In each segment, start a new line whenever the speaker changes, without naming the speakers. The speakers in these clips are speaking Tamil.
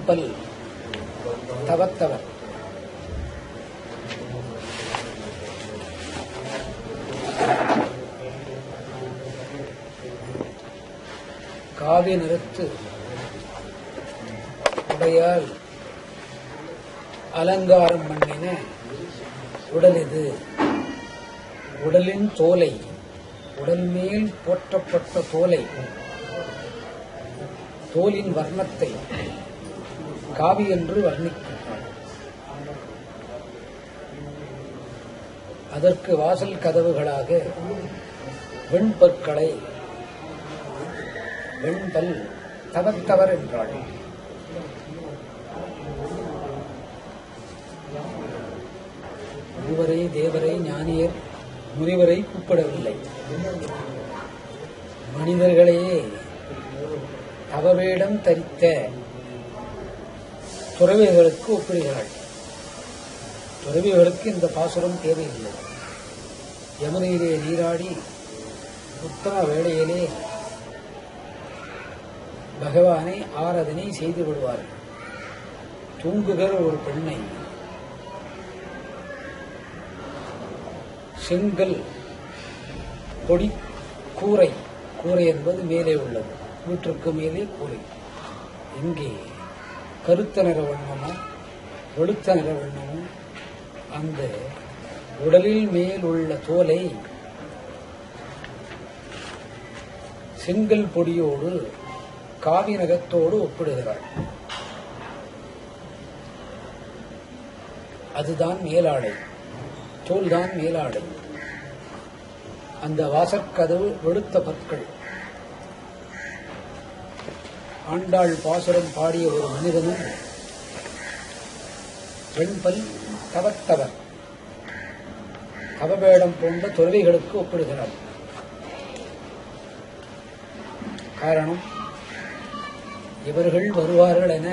வெண்பல் தவத்தவர். காவி நிறத்து உடையால் அலங்காரம் பண்ணின உடல் இது. உடலின் தோலை, உடல் மேல் போற்றப்பட்ட தோலை, தோலின் வர்ணத்தை காவி என்று வர்ணிக்கின்றார். அதற்கு வாசல் கதவுகளாக வெண்பற்களை வெண்பல் தவத்தவர் என்றாள். முனிவரை, தேவரை, ஞானியர், முனிவரை கூப்பிடவில்லை. மனிதர்களையே தவவேடம் தரித்த துறவிகளுக்கு ஒப்பிடுகிறாள். துறவிகளுக்கு இந்த பாசுரம் தேவையில்லை. யமுனையிலே நீராடி உத்தம வேளையிலே பகவானை ஆராதனை செய்து விடுவார்கள். தூங்குகிற ஒரு பெண்ணை செங்கல் பொடி கூரை, கூரை என்பது மேலே உள்ளது, வீட்டிற்கு மேலே கூரை. இங்கே கருத்த நிற வண்ணமும் வெளுத்த நிற வண்ணமும் அந்த உடலில் மேல் உள்ள தோலை செங்கல் பொடியோடு காவி நகத்தோடு ஒப்பிடுகிறாள். அதுதான் மேலாடை, தோல்தான் மேலாடை. அந்த வாசற்கதவு வெளுத்த பற்கள். ஆண்டாள் பாசுரம் பாடிய ஒரு மனிதனும் வெண்பல் தவத்தவர், தவவேடம் போன்ற துறவிகளுக்கு ஒப்பிடுகிறார். காரணம், இவர்கள் வருவார்கள் என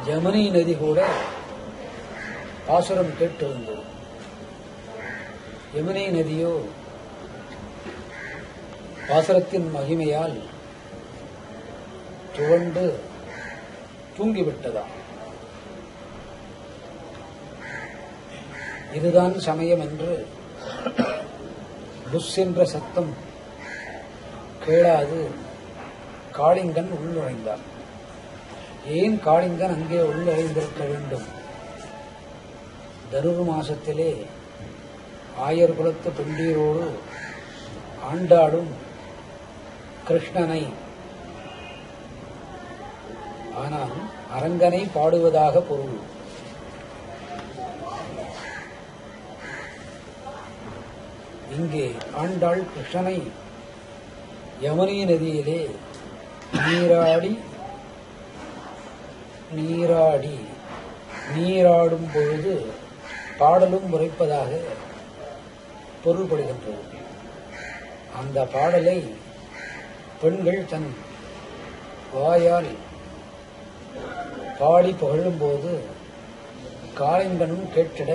யமுனை நதி கூட பாசுரம் கேட்டு வந்தது. யமுனை நதியோ பாசுரத்தின் மகிமையால் துவண்டு தூங்கிவிட்டதாம். இதுதான் சமயம் என்று புஷ் என்ற சத்தம் கேளாது காளிங்கன் உள்நுழைந்தார். ஏன் காளிங்கன் அங்கே உள்நுழைந்திருக்க வேண்டும்? தனுர் மாசத்திலே ஆயர் குலத்து பெண்டீரோடு ஆண்டாடும் கிருஷ்ணனை, ஆனால் அரங்கனை பாடுவதாக பொருள். இங்கே ஆண்டாள் கிருஷ்ணனை யமுனை நதியிலே நீராடும் பொழுது பாடலும் உரைப்பதாக பொருள்படுகின்றது. அந்த பாடலை பெண்கள் தன் வாயால் பாடி புகழும்போது காளிங்கனும் கேட்டிட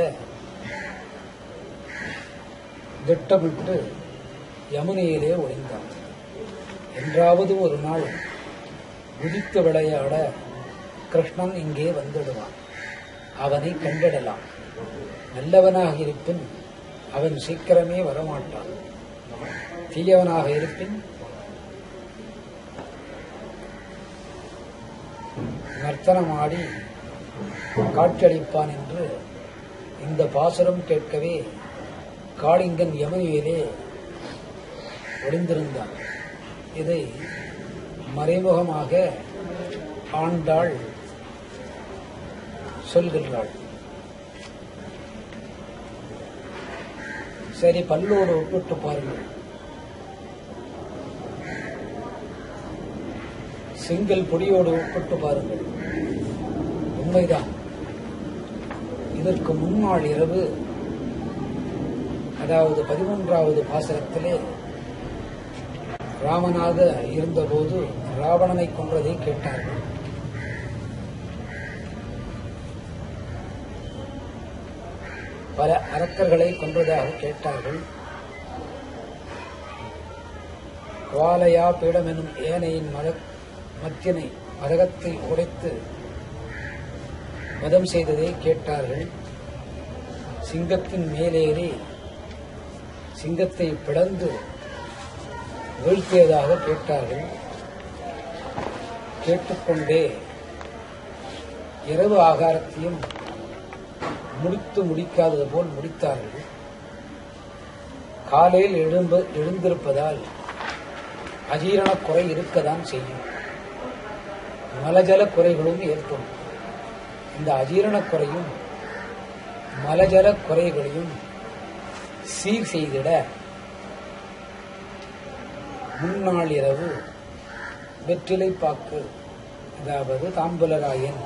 திட்டமிட்டு யமுனையிலே ஒளிந்தான். என்றாவது ஒரு நாள் குதித்து விளையாட கிருஷ்ணன் இங்கே வந்துடுவான். அவனை கண்டிடலாம். நல்லவனாக இருப்பின் அவன் சீக்கிரமே வரமாட்டான். தீயவனாக இருப்பின் நர்த்தனமாடி காட்சியளிப்பான் என்று இந்த பாசுரம் கேட்கவே காளிங்கன் யமுனையிலே ஒளிந்திருந்தான். இதை மறைமுகமாக ஆண்டாள் சொல்கின்றாள். சரி, பல்லோடு ஒப்பிட்டு பாருங்கள். செங்கல் பொடியோடு ஒப்பிட்டு பாருங்கள். உண்மைதான். இதற்கு முன்னாள் இரவு, அதாவது 13வது பாசனத்திலே ராமனாக இருந்தபோது ராவணனை கொன்றதை கேட்டார்கள். பல அரக்கர்களை கொன்றதாக கேட்டார்கள். குவாலயா பீடம் எனும் ஏனையின் மத்தியனை மதகத்தை உடைத்து வதம் செய்ததை கேட்டார்கள். சிங்கத்தின் மேலேறி சிங்கத்தை பிளந்து வீழ்த்தியதாக கேட்டார்கள். கேட்டுக்கொண்டே இரவு ஆகாரத்தையும் முடிக்காதது போல் முடித்தார்கள். காலையில் எழுந்திருப்பதால் அஜீரண குறை இருக்கத்தான் செய்யும். மலஜல குறைகளும் ஏற்படும். இந்த அஜீரண குறையும் மலஜல குறைகளையும் சீர் செய்திட முன்னாள் இரவு வெற்றிலை பாக்கு, அதாவது தாம்பூலராயன்.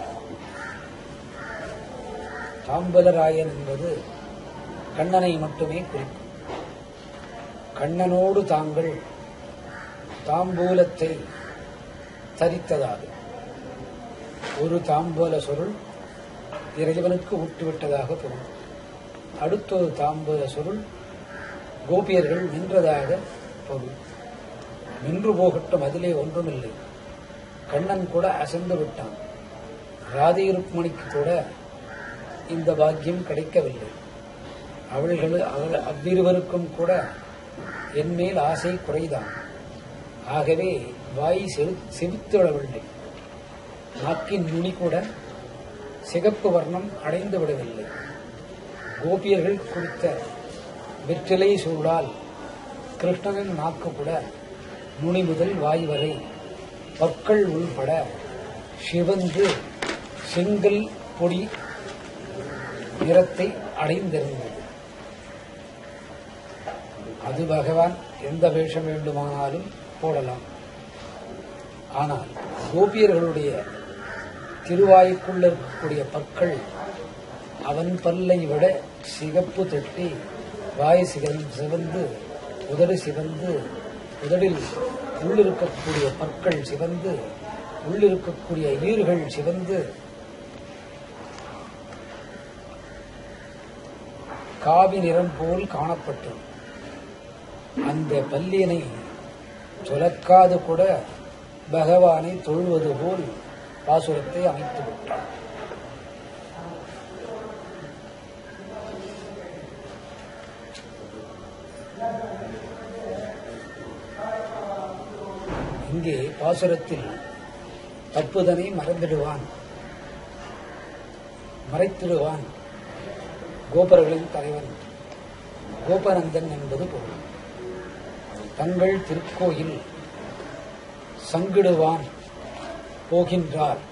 தாம்பூலராயன் என்பது கண்ணனை மட்டுமே குறிக்கும். கண்ணனோடு தாங்கள் தாம்பூலத்தை தரித்ததாக ஒரு தாம்பூல சுருள் இறைவனுக்கு ஊட்டுவிட்டதாக பொருள். அடுத்தொரு தாம்பூல சுருள் கோபியர்கள் நின்றதாக பொருள். நின்று போகட்டும், அதிலே ஒன்றுமில்லை. கண்ணன் கூட அசந்து விட்டான். ராதை ருக்மணிக்கு கூட இந்த பாக்கியம் கிடைக்கவில்லை. அவ்விருவருக்கும் கூட என்மேல் ஆசை குறைதான். ஆகவே வாய் செவித்துவிடவில்லை. நாக்கின் நுனி கூட சிகப்பு வர்ணம் அடைந்து விடவில்லை. கோபியர்கள் குறித்த வெற்றிலை சூழால் கிருஷ்ணனின் நாக்கு கூட நுனி முதல் வாய் வரை பற்கள் உள்பட சிவந்து செங்கல் பொடி நிறத்தை அடைந்திருந்தது. அது பகவான் எந்த வேஷம் வேண்டுமானாலும் போடலாம். ஆனால் கோபியர்களுடைய திருவாய்க்குள்ள இருக்கக்கூடிய பற்கள் அவன் பல்லை விட சிகப்பு தட்டி வாய் சிவந்து உதடு சிவந்து, உதடில் உள்ளிருக்கக்கூடிய பற்கள் சிவந்து, உள்ளிருக்கக்கூடிய ஈறுகள் சிவந்து காவி நிறம் போல் காணப்பட்டது. அந்த பல்லியனை சுலக்காது கூட பகவானை தொழுவது போல் பாசுரத்தை அமைத்து விட்டார். இங்கே பாசுரத்தில் தப்புதனை மறைத்திடுவான் கோபர்களின் தலைவன் கோபநந்தன் என்பது பொருள். தங்கள் திருக்கோயில் சங்கிடுவான் போகின்றார்.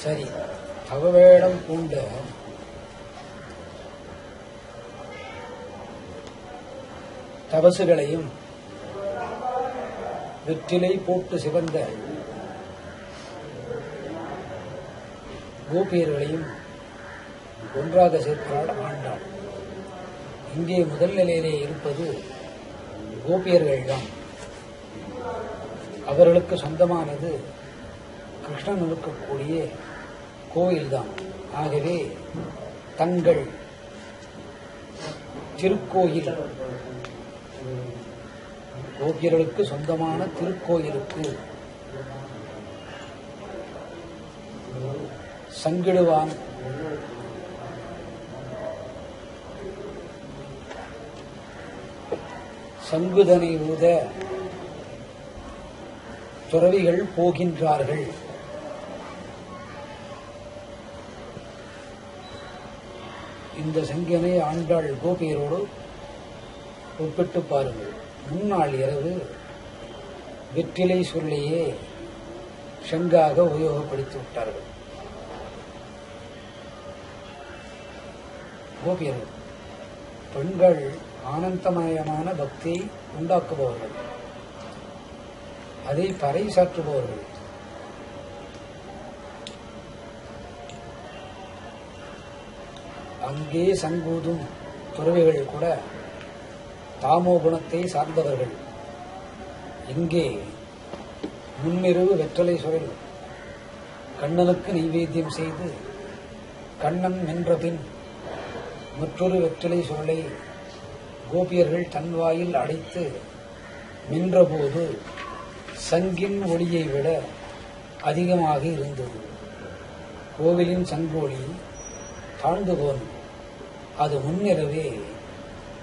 சரி, தவவேடம் பூண்ட தபசுகளையும் வெற்றிலை போட்டு சிவந்த கோபியர்களையும் ஒன்றாக சேர்க்கிறாள் ஆண்டாள். இங்கே முதல் நிலையிலே இருப்பது கோபியர்கள்தான். அவர்களுக்கு சொந்தமானது கிருஷ்ணன் இருக்கக்கூடிய கோயில்தான். ஆகவே தங்கள் திருக்கோயில், கோபியர்களுக்கு சொந்தமான திருக்கோயிலுக்கு சங்கிடுவான் சங்குதனை ஊத துறவிகள் போகின்றார்கள். இந்த சங்கினை ஆண்டாள் கோபியரோடு ஒப்பிட்டு பாருங்கள். முன்னாள் இரவு வெற்றிலை சொல்லையே சங்காக உபயோகப்படுத்தி விட்டார்கள் கோபியர்கள். பெண்கள் ஆனந்தமயமான பக்தியை உண்டாக்குபவர்கள், அதை பறைசாற்றுபவர்கள். அங்கே சங்கூதும் துறவிகள் கூட தாமோ குணத்தை சார்ந்தவர்கள். இங்கே முன்னிரவு வெற்றலை சுழல் கண்ணனுக்கு நைவேத்தியம் செய்து கண்ணன் வென்றபின் மற்றொரு வெற்றிலை சுருளை கோபியர்கள் தன் வாயில் அடைத்து நின்றபோது சங்கின் ஒளியை விட அதிகமாக இருந்தது. கோவிலின் சங்கொலி தாழ்ந்து போனது. அது முன்னிரவே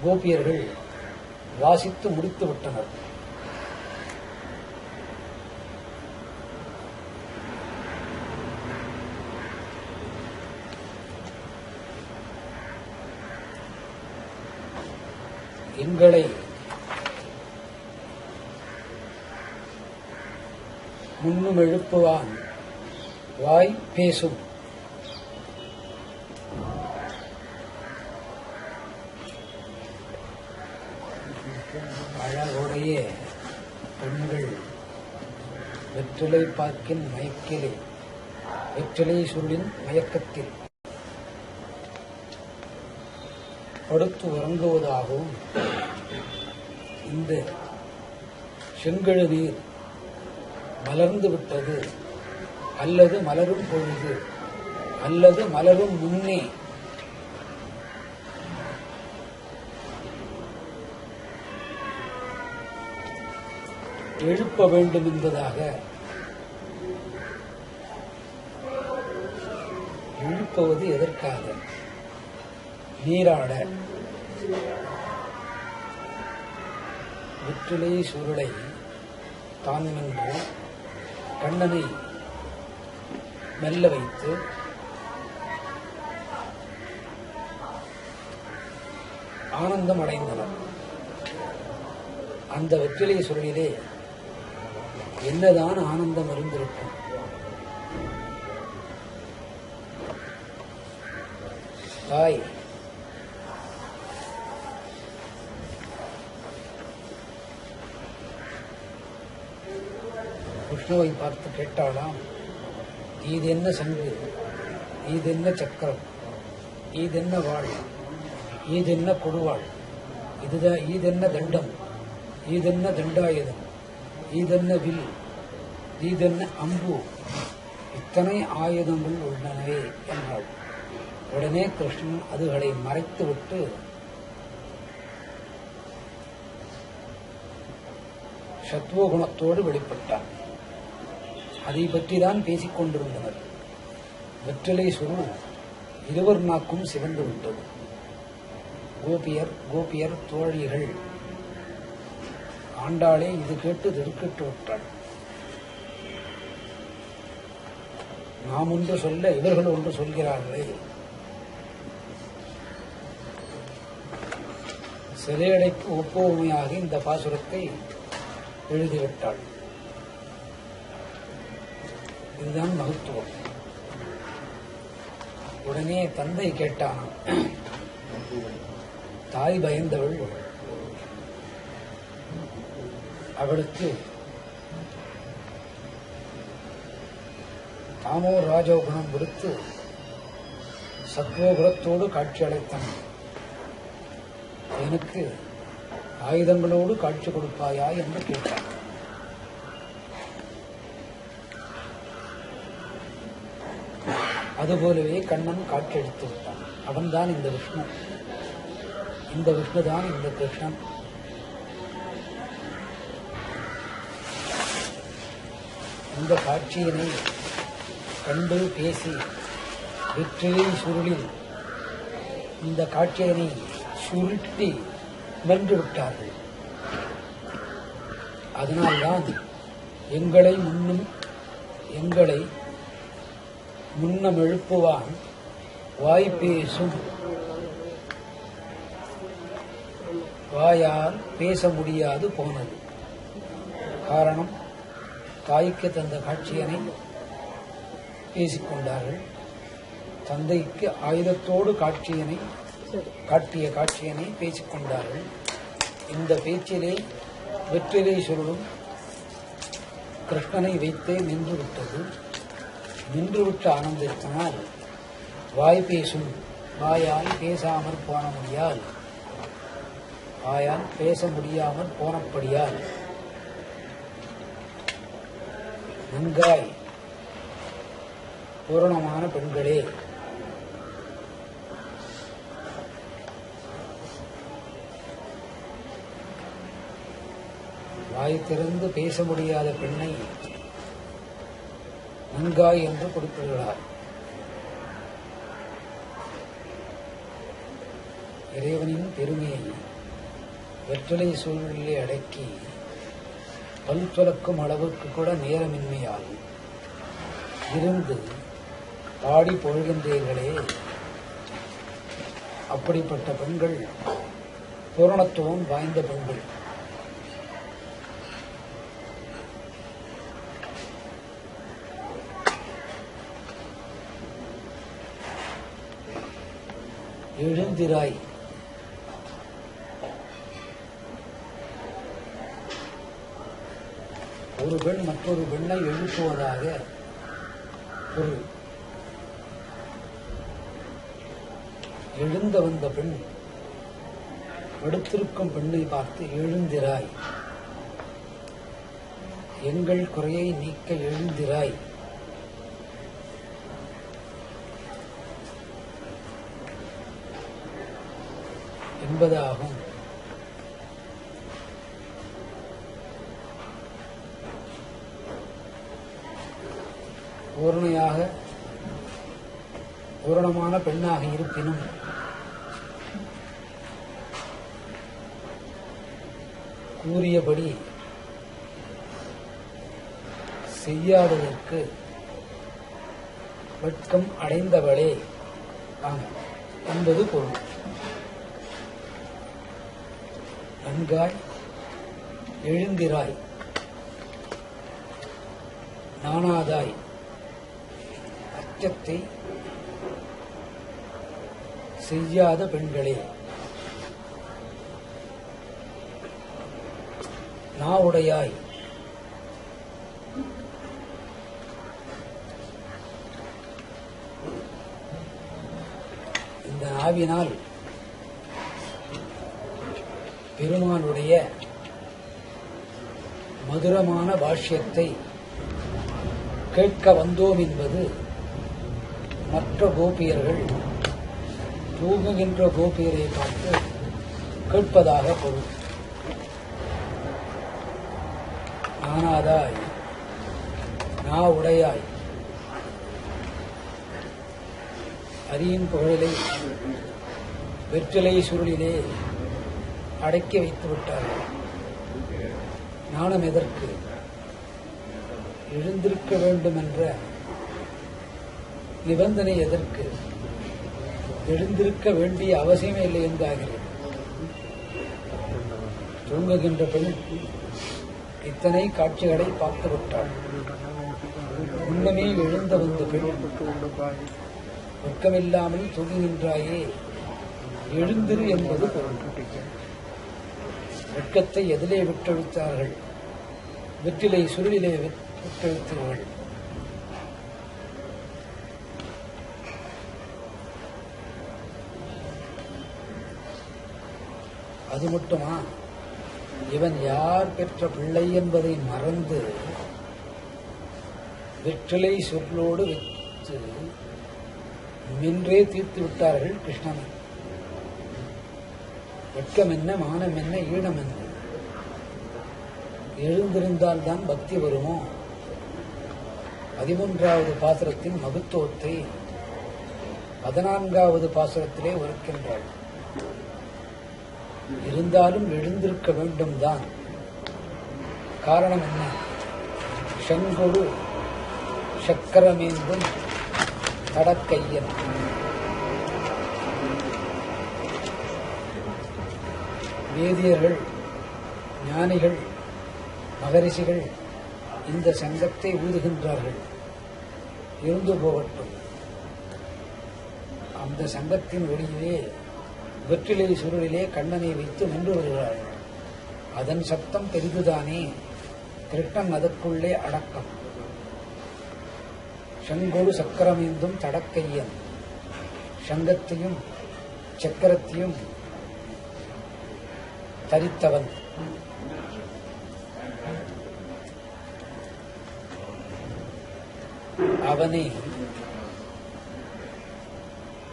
கோபியர்கள் வாசித்து முடித்து விட்டனர். எங்களை முன்னும் எழுப்புவான் வாய் பேசும். அழகுடைய பெண்கள் வெற்றிலை பாக்கின் மயக்கிலே வெற்றிலை சுருளின் மயக்கத்தில் படுத்து உறங்குவதாகவும் இந்த செங்கழு நீர் மலர்ந்து விட்டது அல்லது மலரும் பொழுது அல்லது மலரும் முன்னே எழுப்ப வேண்டும் என்பதாக எழுப்புவது எதற்காக? நீராட. வெற்றிலை சுருளை தான் நின்று கண்ணனை மெல்ல வைத்து ஆனந்தம் அடைந்தனர். அந்த வெற்றிலை சுருளிலே என்னதான் ஆனந்தம் இருந்திருக்கும்? தாய் விஷ்ணுவை பார்த்து கேட்டாளாம், இது என்ன சங்கு, இது என்ன சக்கரம், இது என்ன வாழ், இது என்ன கொடுவாள், இது என்ன தண்டம், இது என்ன தண்டாயுதம், இதென்ன வில், இதென்ன அம்பு, இத்தனை ஆயுதங்கள் உள்ளனவே என்றாள். உடனே கிருஷ்ணன் அதுகளை மறைத்துவிட்டு சத்துவகுணத்தோடு வெளிப்பட்டான். அதை பற்றிதான் பேசிக் கொண்டிருந்தனர். வெற்றிலை சுருள் இருவர் நாக்கும் சிவந்து விட்டது. கோபியர் தோழிகள் ஆண்டாளே இது கேட்டு திடுக்கிட்டு விட்டாள். நாம் ஒன்று சொல்ல இவர்கள் ஒன்று சொல்கிறார்களே. சிலையடைக்கு ஒப்புமையாக இந்த பாசுரத்தை எழுதிவிட்டாள். இதுதான் மகத்துவம். உடனே தந்தை கேட்டான். தாய் பயந்தவள். அவளுக்கு தாமோ ராஜோகுணம் கொடுத்து சத்வோகுணத்தோடு காட்சி அளித்தான். எனக்கு ஆயுதங்களோடு காட்சி கொடுப்பாயா என்று கேட்டான். அதுபோலவே கண்ணன் காட்சியளித்து விட்டான். அவன்தான் இந்த விஷ்ணு. இந்த விஷ்ணுதான் இந்த கிருஷ்ணன். இந்த காட்சியினை கண்டு பேசி வெற்றிலை சுருளில் இந்த காட்சியினை சுருட்டி வென்று விட்டார்கள். அதனால்தான் எங்களை முன்னம் எழுப்புவான் வாய் பேசும். வாயால் பேச முடியாது போனது. காரணம், தாய்க்கு தந்த காட்சியனை பேசிக்கொண்டார்கள். தந்தைக்கு ஆயுதத்தோடு காட்டிய காட்சியனை பேசிக்கொண்டார்கள். இந்த பேச்சிலே வெற்றிலை சுருளும் கிருஷ்ணனை வைத்தே நின்றுவிட்டது. நின்றுவிட்ட ஆனந்தத்தினால் வாய் பேசும். வாயால் பேசாமற் போன முடியால், வாயால் பேச முடியாமல் போனபடியால் நன்காய் பூரணமான பெண்களே, வாய் திறந்து பேச முடியாத பெண்ணை நன்காய் என்று குறிப்பிடுகிறார். இறைவனின் பெருமையை வெற்றிலை சூழலிலே அடக்கி பல் துலக்கும் அளவுக்கு கூட நேரமின்மையால் இருந்து பாடி பொழுகின்றீர்களே, அப்படிப்பட்ட பெண்கள் பூரணத்துவம் வாய்ந்த பெண்கள். எழுந்திராய், ஒரு பெண் மற்றொரு பெண்ணை எழுப்புவதாக பொருள். எழுந்த வந்த பெண் படுத்திருக்கும் பெண்ணை பார்த்து எழுந்திராய், எங்கள் குறையை நீக்க எழுந்திராய் என்பதாகும். பூரணமான பெண்ணாக இருப்பினும் கூறியபடி செய்யாததற்கு வெட்கம் அடைந்தவளே என்பது பொருள். நன்காய் எழுந்திராய், நாணாதாய், அச்சத்தை செய்யாத பெண்களே, நாவுடையாய், இந்த நாவினால் பெருமானுடைய மதுரமான பாஷ்யத்தை கேட்க வந்தோம் என்பது மற்ற கோபியர்கள் தூங்குகின்ற கோபியரை பார்த்து கேட்பதாக பொருள். நானாதாய், நா உடையாய், அரியின் புகழிலை வெற்றிலை சுருளிலே அடக்கி வைத்து விட்டார்கள். நாணம் எதற்கு? எழுந்திருக்க வேண்டும் என்ற நிபந்தனை எதற்கு? எழுந்திருக்க வேண்டிய அவசியமே இல்லை என்றாகிறது. தூங்குகின்ற பெண் இத்தனை காட்சிகளை பார்த்து விட்டாள். முன்னமே எழுந்த வந்த பெண் வெட்கமில்லாமல் தூங்குகின்றாயே, எழுந்திரு என்பது பொருள். வெட்கத்தை எதிலே விட்டெழுத்தார்கள்? வெற்றிலை சுருளிலே விட்டெழுத்தார்கள். அது மட்டுமா, இவன் யார் பெற்ற பிள்ளை என்பதை மறந்து வெற்றிலை சொல்லோடு வைத்து மென்றே தீர்த்து விட்டார்கள் கிருஷ்ணனை. வெட்கம் என்ன, மானம் என்ன, ஈனம் என்ன? எழுந்திருந்தால்தான் பக்தி வருமோ? 13வது பாசுரத்தின் மகத்துவத்தை 14வது பாசுரத்திலே உரைக்கின்றாள். இருந்தாலும் எழுந்திருக்க வேண்டும் தான். காரணம் என்ன? செங்கொடு சக்கரமேந்தும் தடக்கையன். வேதியர்கள், ஞானிகள், மகரிஷிகள் இந்த சங்கத்தை ஊதுகின்றார்கள். இருந்து போகட்டும். அந்த சங்கத்தின் ஒளியிலே வெற்றிலை சுருளிலே கண்ணனை வைத்து நின்று வருகிறார்கள். அதன் சத்தம் பெரிதுதானே, கிருஷ்ணன் அதற்குள்ளே அடக்கம். செங்கோடு சக்கரமேந்தும் தடக்கையன், சங்கத்தையும் சக்கரத்தையும் தரித்தவன். அவனை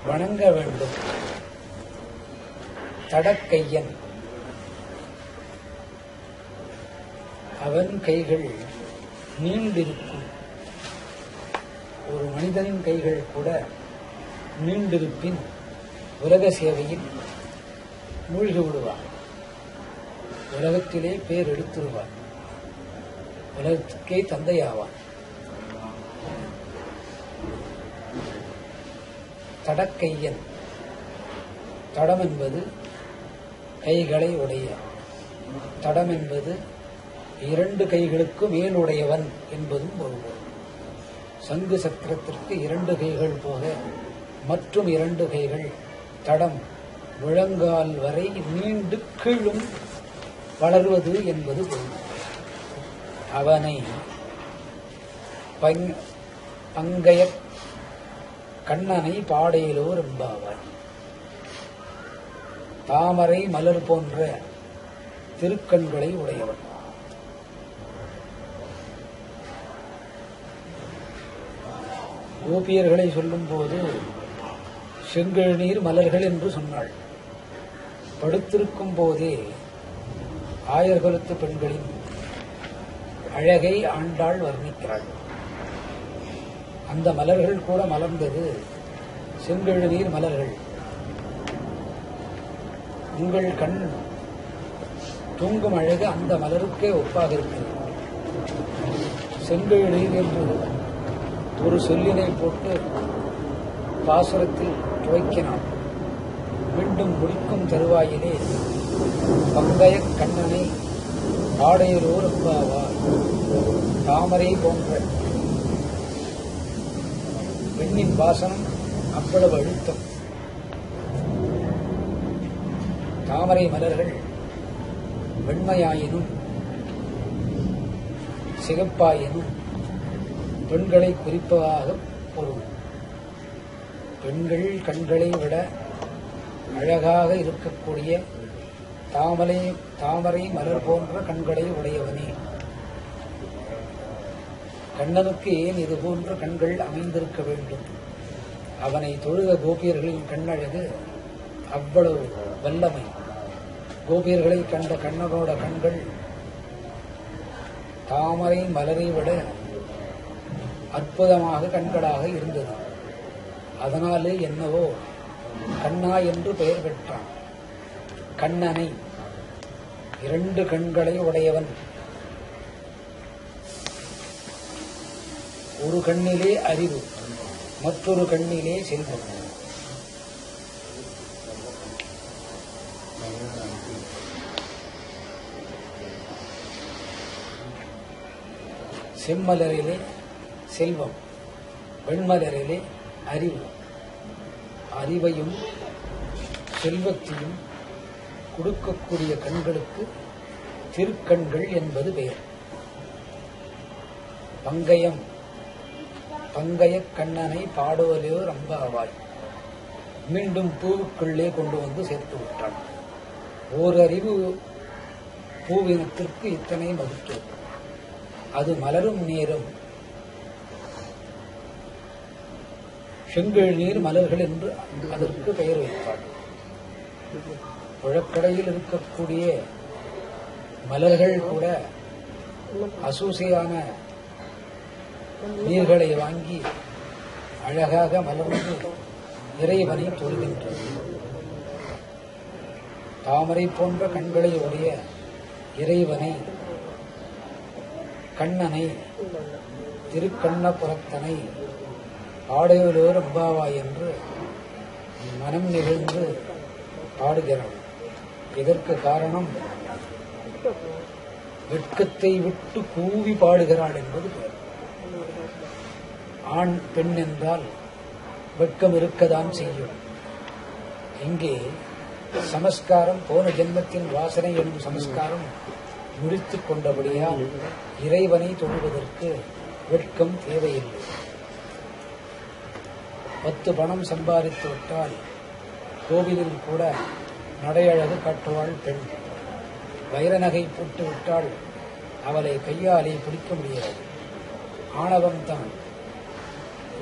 வணங்க வேண்டும். தடக்கையன், அவன் கைகள் நீண்டிருக்கும். ஒரு மனிதனின் கைகள் கூட நீண்டிருப்பின் உலக சேவையில் மூழ்கி விடுவான். உலகத்திலே பேர் எடுத்துருவான். உலகத்துக்கே தந்தையாவான். தடக்கையன், தடம் என்பது கைகளை உடைய, தடம் என்பது 2 கைகளுக்கு மேலுடையவன் என்பதும் ஒரு சங்கு சக்கரத்திற்கு 2 கைகள் போல மற்றும் 2 கைகள் தடம் முழங்கால் வரை நீண்டு கீழும் வளர்வது என்பது பொருள். அவனை பங்கைய கண்ணனை பாடையிலோர் என்பாவார். தாமரை மலர் போன்ற திருக்கண்களை உடையவன். கோபியர்களை சொல்லும் போது செங்கழுநீர் மலர்கள் என்று சொன்னாள். படுத்திருக்கும் போதே ஆயர்குலத்து பெண்களின் அழகை ஆண்டாள் வர்ணிக்கிறாள். அந்த மலர்கள் கூட மலர்ந்தது செங்கழுநீர் மலர்கள். உங்கள் கண் தூங்கும் அழகு அந்த மலருக்கே ஒப்பாக இருக்கிறது. செங்கழுநீர் என்று ஒரு சொல்லினை போட்டு பாசுரத்தில் துவைக்கினான். மீண்டும் முடிக்கும் தருவாயிலே பங்கைய கண்ணனை ஆடையிலோர் அம்பாவார். தாமரை போன்ற பெண்ணின் வாசனம் அவ்வளவு அழுத்தம். தாமரை மலர்கள் வெண்மையாயினும் சிகப்பாயினும் பெண்களை குறிப்பதாக பொருள். பெண்கள் கண்களை விட அழகாக இருக்கக்கூடிய தாமரை மலர் போன்ற கண்களை உடையவனே. கண்ணனுக்கு ஏன் இது போன்ற கண்கள் அமைந்திருக்க வேண்டும்? அவனை தொழுத கோபியர்களின் கண்ணழகு அவ்வளவு வல்லமை. கோபியர்களை கண்ட கண்ணனோட கண்கள் தாமரை மலரை விட அற்புதமாக கண்களாக இருந்தது. அதனாலே என்னவோ கண்ணா என்று பெயர் பெற்றான். கண்ணனை 2 கண்களை உடையவன். ஒரு கண்ணிலே அறிவு, மற்றொரு கண்ணிலே செல்வம். செம்மலரிலே செல்வம், வெண்மலரிலே அறிவு. அறிவையும் செல்வத்தையும் கொடுக்கக்கூடிய கண்களுக்கு திருக்கண்கள் என்பது பெயர். பங்கைய கண்ணனை பாடுவலையோர் அம்பாவாய். மீண்டும் பூவுக்குள்ளே கொண்டு வந்து சேர்த்து விட்டான். ஓரறிவு பூவினத்திற்கு இத்தனை மதிப்பு. அது மலரும் நேரம் செங்கழுநீர் மலர்கள் என்று அதற்கு பெயர் வைத்தாள். புழக்கடையில் இருக்கக்கூடிய மலர்கள் கூட அசூசையான நீர்களை வாங்கி அழகாக மலர்ந்து இறைவனை தொழுகின்றது. தாமரை போன்ற கண்களை உடைய இறைவனை, கண்ணனை, திருக்கண்ணபுரத்தனை ஆடையோர் அம்பாவாய் என்று மனம் நிகழ்ந்து பாடுகிறாள். இதற்கு காரணம் வெட்கத்தை விட்டு கூவி பாடுகிறாள் என்பது பெயர். ஆண் பெண் என்றால் வெட்கம் இருக்கத்தான் செய்யும். இங்கே சமஸ்காரம், போன ஜென்மத்தின் வாசனை என்னும் சமஸ்காரம் முடித்துக் கொண்டபடியால் இறைவனை தொழுவதற்கு வெட்கம் தேவையில்லை. 10 பணம் சம்பாதித்து விட்டால் கோவிலில் கூட நடையழகு காட்டுவாள் பெண். வைரநகை போட்டு விட்டால் அவளை கையாலே பிடிக்க முடியாது. ஆணவம்தான்.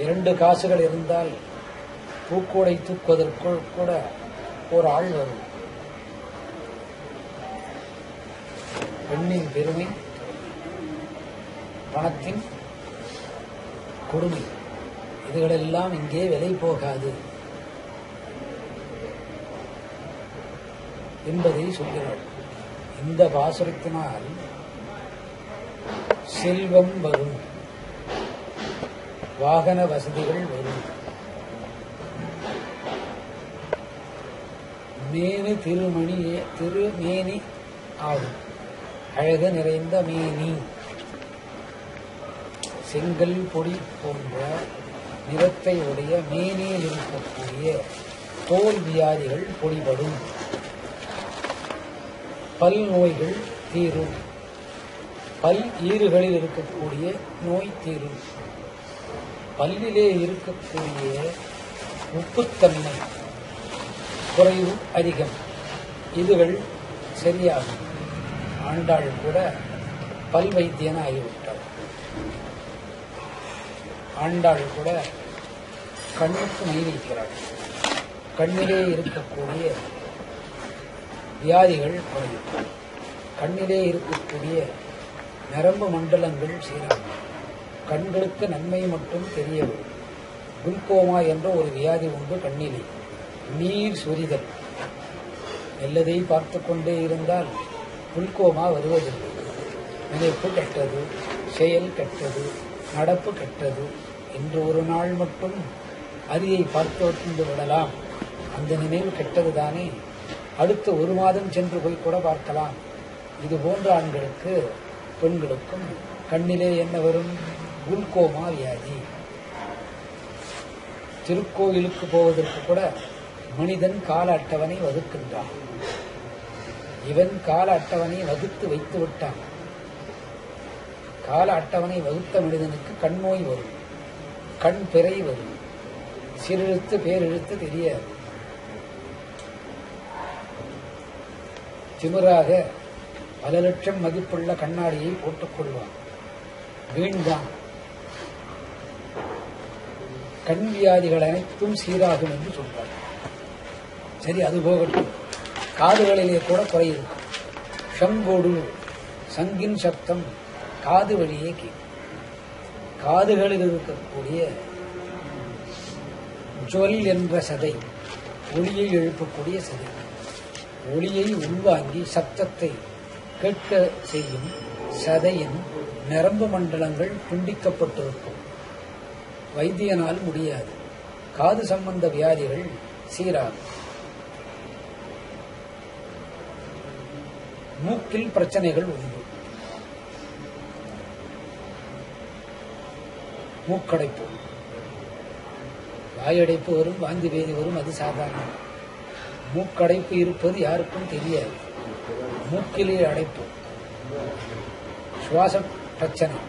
2 காசுகள் இருந்தால் பூக்கூடை தூக்குவதற்குள் கூட ஒரு ஆள் வரும். பெண்ணின் பெருமை, பணத்தின் கொடுமை, இதுகளெல்லாம் இங்கே விலை போகாது என்பதை சொல்கிறாள். இந்த பாசுரத்தினால் செல்வம் வரும், வாகன வசதிகள் வரும், மேனி திருமேனி ஆகும், அழகு நிறைந்த மேனி, செங்கல் பொடி போன்ற நிறத்தை உடைய மேனியில் இருக்கக்கூடிய தோல் வியாதிகள் பொடிபடும், பல் நோய்கள் தீரும், பல் ஈறுகளில் இருக்கக்கூடிய நோய் தீரும், பல்லிலே இருக்கக்கூடிய உப்புத்தன்மை குறைவு அதிகம், இதுகள் சரியாகும். ஆண்டாள் கூட பல் வைத்தியன ஆகிவிட்டாள். ஆண்டாள் கூட கண்ணுக்கு மை வைக்கிறாள். கண்ணிலே இருக்கக்கூடிய வியாதிகள் குறையும், கண்ணிலே இருக்கக்கூடிய நரம்பு மண்டலங்கள் சீராகும், கண்களுக்கு நன்மை மட்டும் தெரிய வரும். குளுக்கோமா என்ற ஒரு வியாதி உண்டு கண்ணிலே, நீர் சொரிதல். நல்லதை பார்த்து கொண்டே இருந்தால் குளுக்கோமா வருவதில்லை. நினைப்பு கெட்டது, செயல் கெட்டது, நடப்பு கெட்டது என்று ஒரு நாள் மட்டும் அரியை பார்த்து விடலாம். அந்த நினைவு கெட்டதுதானே, அடுத்த ஒரு மாதம் சென்று போய் கூட பார்க்கலாம். இது போன்ற ஆண்களுக்கு பெண்களுக்கும் கண்ணிலே என்ன வரும்? குளுக்கோமா வியாதி. திருக்கோயிலுக்கு போவதற்கு கூட மனிதன் கால அட்டவணை வகுக்கின்றான். இவன் கால அட்டவணை வகுத்து வைத்து விட்டான். கால அட்டவணை வகுத்த மனிதனுக்கு கண் நோய் வரும், கண் பிறை வரும், சிறெழுத்து பேரெழுத்து தெரியாது. திமிராக பல லட்சம் மதிப்புள்ள கண்ணாடியை போட்டுக் கொள்வான். வீண்தான். கண் வியாதிகள் அனைத்தும் சீராகும் என்று சொல்வார். சரி, அது போகட்டும். காதுகளிலே கூட குறை இருக்கும். ஷங்கோடு, சங்கின் சப்தம் காது வழியே கேட்கும். காதுகளில் இருக்கக்கூடிய ஜொல் என்ற சதை, ஒளியை எழுப்பக்கூடிய சதை, ஒளியை உள்வாங்கி சப்தத்தை கேட்க செய்யும் சதையின் நரம்பு மண்டலங்கள் துண்டிக்கப்பட்டிருக்கும். வைத்தியனால் முடியாது. காது சம்பந்த வியாதிகள் சீராகும். மூக்கில் பிரச்சனைகள் உண்டு. மூக்கடைப்பு, வாயடைப்பு வரும், வாந்தி பேதி வரும், அது சாதாரணம். மூக்கடைப்பு இருப்பது யாருக்கும் தெரியாது. மூக்கிலே அடைப்பு, சுவாச பிரச்சனை,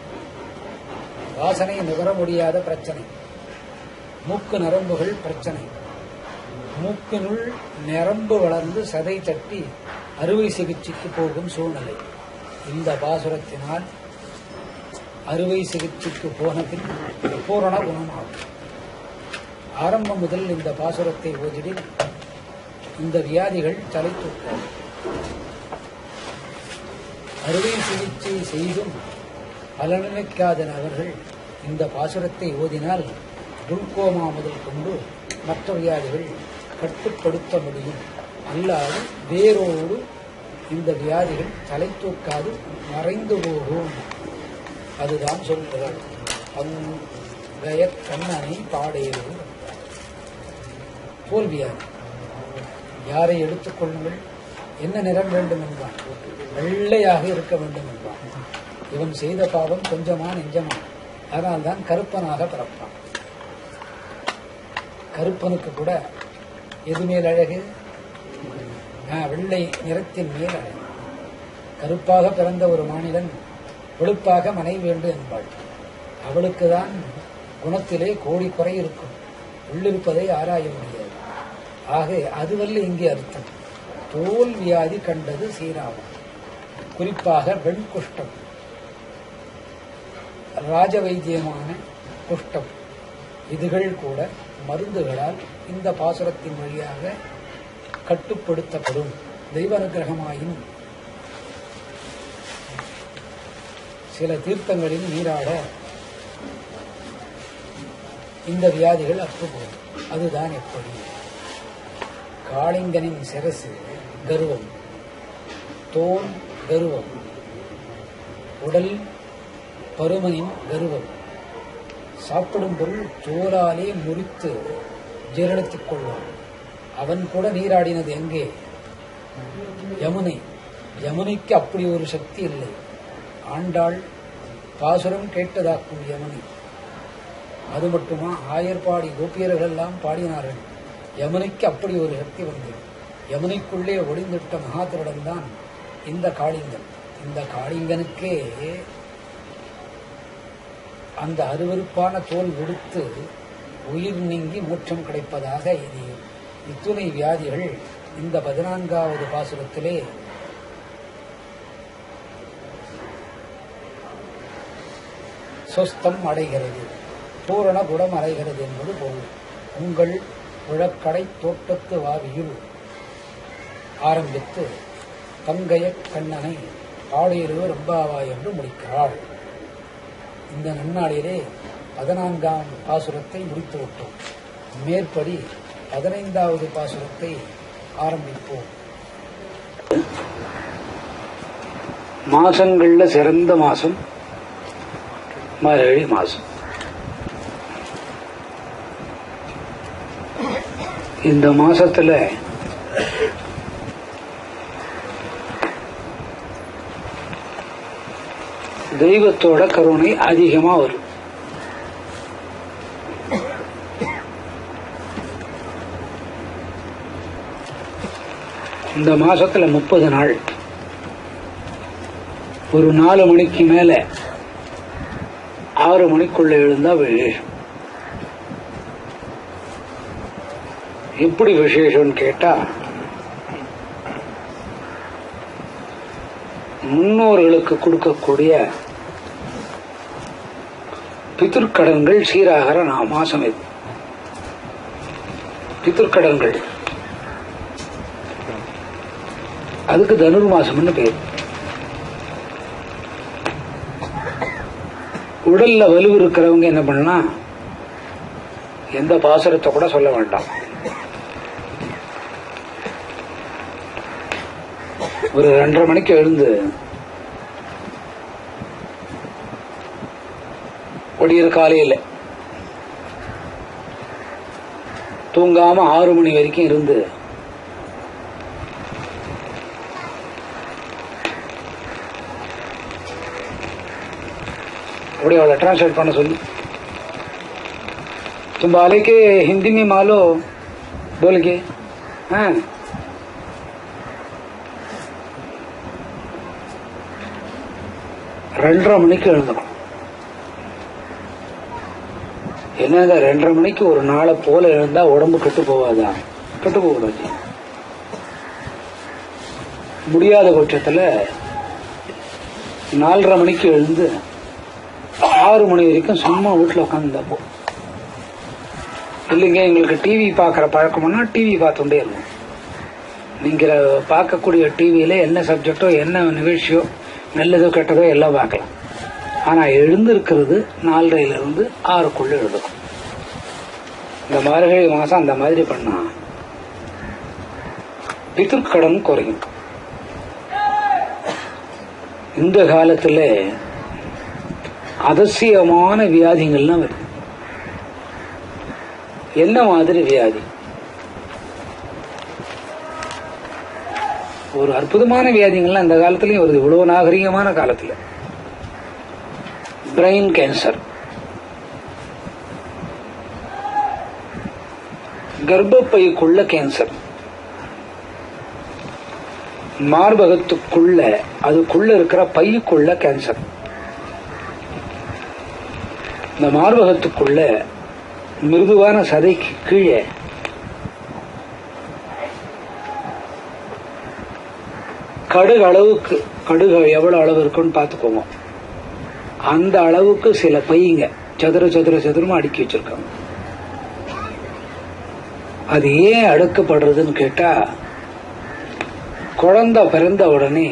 வாசனை நுகர முடியாத பிரச்சனை, மூக்கு நரம்புகள் பிரச்சனை, மூக்கினுள் நரம்பு வளர்ந்து சதை தட்டி அறுவை சிகிச்சைக்கு போகும் சூழ்நிலை. இந்த பாசுரத்தினால் அறுவை சிகிச்சைக்கு போன பின் பூரண குணமாகும். ஆரம்பம் முதல் இந்த பாசுரத்தை ஓதிடில் இந்த வியாதிகள் தலை தூக்காது. அறுவை சிகிச்சை செய்தும் பலனளிக்காத நபர்கள் இந்த பாசுரத்தை ஓதினால் குளுக்கோமா முதல் கொண்டு மற்ற வியாதிகள் கட்டுப்படுத்த முடியும். அல்லாது வேரோடு இந்த வியாதிகள் தலை தூக்காது, மறைந்து போகும். அதுதான் சொல்கிறார். அங்கய கண்ணனை பாடையது தோல்வியாதி. யாரை எடுத்துக்கொள்ளுங்கள், என்ன நிறம் வேண்டும் என்பான், வெள்ளையாக இருக்க வேண்டும் என்பான். இவன் செய்த பாவம் கொஞ்சமா நெஞ்சமா, அதனால்தான் கருப்பனாக பிறப்பான். கருப்பனுக்கு கூட எது மேல் அழகு? வெள்ளை நிறத்தின் மேல் அழகு. கருப்பாக பிறந்த ஒரு மாநிலன் வெளுப்பாக மனைவி வேண்டும் என்பாள். அவளுக்குதான் குணத்திலே கோடி குறை இருக்கும், உள்ளிருப்பதை ஆராய முடியாது. ஆக அதுவல்ல இங்கே அர்த்தம். தோல் வியாதி கண்டது சீராகும். குறிப்பாக வெண் குஷ்டம், ராஜ வைத்தியமான குஷ்டம், இதுகள் கூட மருந்துகளால் இந்த பாசுரத்தின் வழியாக கட்டுப்படுத்தப்படும். தெய்வ அனுகிரகமாயின் சில தீர்த்தங்களில் நீராட இந்த வியாதிகள் அற்றுப்போம். அதுதான் எப்படி? காளிங்கனின் சிரசு கர்வம், தோல் கர்வம், உடல் பருமனின் கர்வம், சாப்பிடும் பொருள் சோறாலே முறித்து ஜீரணித்துக் கொள்வான். அவன் கூட நீராடினது எங்கே? யமுனை. யமுனைக்கு அப்படி ஒரு சக்தி இல்லை. ஆண்டாள் பாசுரம் கேட்டதாக்கும் யமுனை. அது மட்டுமா, ஆயர்பாடி கோபியர்கள் எல்லாம் பாடினார்கள். யமுனைக்கு அப்படி ஒரு சக்தி வந்தது. யமுனைக்குள்ளே ஒளிந்திட்ட மகாத்திருடன் தான் இந்த காளிங்கன். இந்த காளிங்கனுக்கே அந்த அருவருப்பான தோல் விடுத்து உயிர் நீங்கி மோட்சம் கிடைப்பதாக இது இத்துணை வியாதிகள் இந்த 14வது பாசுரத்திலே சொஸ்தம் அடைகிறது, பூரண குணம் அடைகிறது என்பது பொருள். உங்கள் உழக்கடை தோட்டத்து வாவியில் ஆரம்பித்து தங்கைய கண்ணனை ஆடையிலோ ரம்பாவா என்று முடிக்கிறாள். இந்த நன்னாளிலே 14ஆம் பாசுரத்தை முடித்துவிட்டோம். மேற்படி 15வது பாசுரத்தை ஆரம்பிப்போம். மாசங்கள்ல சிறந்த மாசம் மார்கழி மாசம். இந்த மாசத்துல தெய்வத்தோட கருணை அதிகமா வரும். இந்த மாசத்துல 30 நாள் ஒரு 4 மணிக்கு மேல 6 மணிக்குள்ள எழுந்தா விசேஷம். எப்படி விசேஷம்னு கேட்டா, முன்னோர்களுக்கு கொடுக்கக்கூடிய பிதுர்க்கடன்கள் சீராகிற மாசம் இது. பிதுர்க்கடன்கள், அதுக்கு தனுர் மாசம்னு பேர். உடல்ல வலு இருக்கிறவங்க என்ன பண்ணா, எந்த பாசுரத்தை கூட சொல்ல வேண்டாம். ஒரு 2:30 மணிக்கு எழுந்து ஒடியர் காலையில் தூங்காம 6 மணி வரைக்கும் இருந்து அப்படியே அவளை டிரான்ஸ்லேட் பண்ண சொல்லி, तुम बाले के हिंदी में मालो बोल के 2:30 மணிக்கு எழுந்தணும். என்னங்க 2:30 மணிக்கு ஒரு நாளை போல எழுந்தா உடம்பு கெட்டு போவாதா? கெட்டு போகக்கூடாது. முடியாத பட்சத்துல 4:30 மணிக்கு எழுந்து 6 மணி வரைக்கும் சும்மா வீட்டுல உட்காந்துப்போ. இல்லைங்க எங்களுக்கு டிவி பாக்குற பழக்கம்னா டிவி பார்த்துட்டே இருக்கும். நீங்க பார்க்கக்கூடிய டிவியில என்ன சப்ஜெக்டோ என்ன நிகழ்ச்சியோ நல்லதோ கெட்டதோ எல்லாம் பார்க்கலாம். ஆனா எழுந்திருக்கிறது 4:30 6 எழுதுக்கும். இந்த மார்கழி மாசம் அந்த மாதிரி பண்ணா பிதுர்க்கடன் குறையும். இந்த காலத்துல அதிசயமான வியாதிகள்லாம் வருது. என்ன மாதிரி வியாதி? ஒரு அற்புதமான வியாதிகள்லாம் இந்த காலத்திலயும் வருது. இவ்வளவு நாகரிகமான காலத்துல பிரெயின் கேன்சர், கர்ப்பப்பைக்குள்ள கேன்சர், மார்பகத்துக்குள்ள அதுக்குள்ள இருக்கிற பைக்குள்ள கேன்சர், இந்த மார்பகத்துக்குள்ள மிருதுவான சதைக்கு கீழே கடுகு அளவுக்கு, கடுகு எவ்வளவு அளவு இருக்குன்னு பாத்துக்கோங்க, அந்த அளவுக்கு சில பையங்க சதுரமா அடுக்கி வச்சிருக்காங்க. அது ஏன் அடுக்கப்படுறதுன்னு கேட்டா, குழந்தை பிறந்த உடனே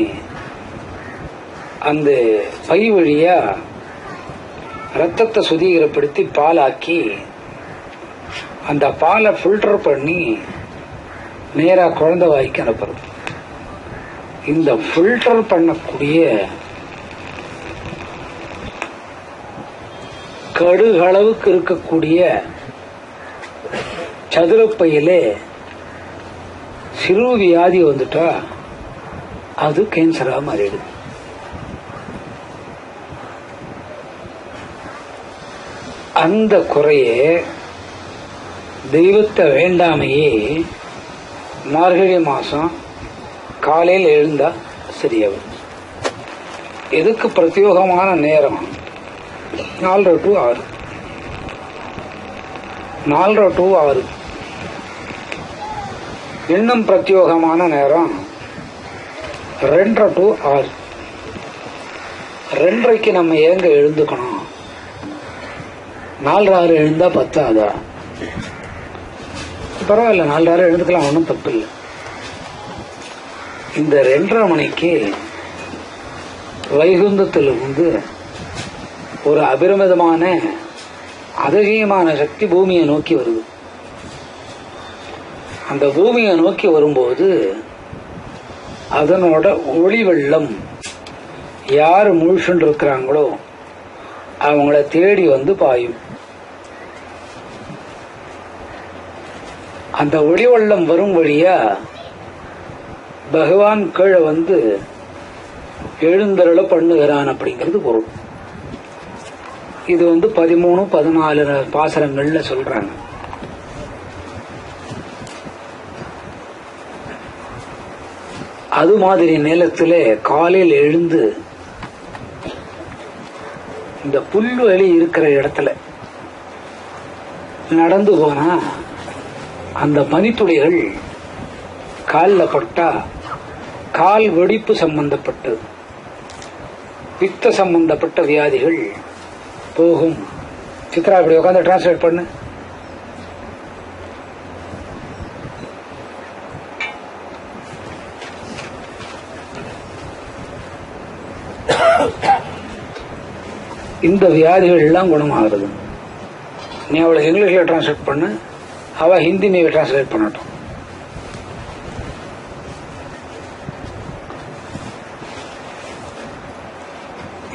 அந்த பை வழியா ரத்தத்தை சுத்திகரப்படுத்தி பாலாக்கி அந்த பாலை ஃபில்டர் பண்ணி நேரா குழந்தை வாய்க்கு அனுப்புறது. இந்த ஃபில்டர் பண்ணக்கூடிய கடுகளவுக்கு இருக்கக்கூடிய சதுரப்பையிலே சிறு வியாதி வந்துட்டா அது கேன்சரா மாறிடுது. அந்த குறையே தெய்வத்தை வேண்டாமையே மார்கழி மாசம் காலையில் எழுந்தா சரியாகும். எதுக்கு பிரத்யோகமான நேரம் 4 to 6, 4 to 6. இன்னும் பிரத்யோகமான நேரம் 2 to 6. 2:30க்கு நம்ம ஏங்க எழுந்துக்கணும்? 4:06 எழுந்தா 10 ஆதா? பரவாயில்ல, 4:06 எழுந்துக்கலாம், ஒன்றும் தப்பு இல்லை. இந்த 2:30 மணிக்கு வைகுந்தத்தில் ஒரு அபிரமிதமான அதிசயமான சக்தி பூமியை நோக்கி வருது. அந்த பூமியை நோக்கி வரும்போது அதனோட ஒளி வெள்ளம் யார் முழுசுன்னு இருக்கிறாங்களோ அவங்கள தேடி பாயும். அந்த ஒளி வெள்ளம் வரும் வழியா பகவான் கீழே எழுந்தருள பண்ணுகிறான் அப்படிங்கிறது பொருள். இது 13, 14 பாசரங்கள்ல சொல்றாங்க. அது மாதிரி நேரத்தில் காலையில் எழுந்து இந்த புல்வெளி இருக்கிற இடத்துல நடந்து போனா அந்த பனித்துளிகள் காலில் பட்டா கால் வெடிப்பு சம்பந்தப்பட்டது, பித்த சம்பந்தப்பட்ட வியாதிகள் போகும். சித்ரா இப்படி உட்காந்து டிரான்ஸ்லேட் பண்ணு. இந்த வியாதிகள் எல்லாம் குணமாகிறது. நீ அவளுக்கு இங்கிலீஷ்ல டிரான்ஸ்லேட் பண்ணு, அவ ஹிந்தி நீ டிரான்ஸ்லேட் பண்ணட்டும்.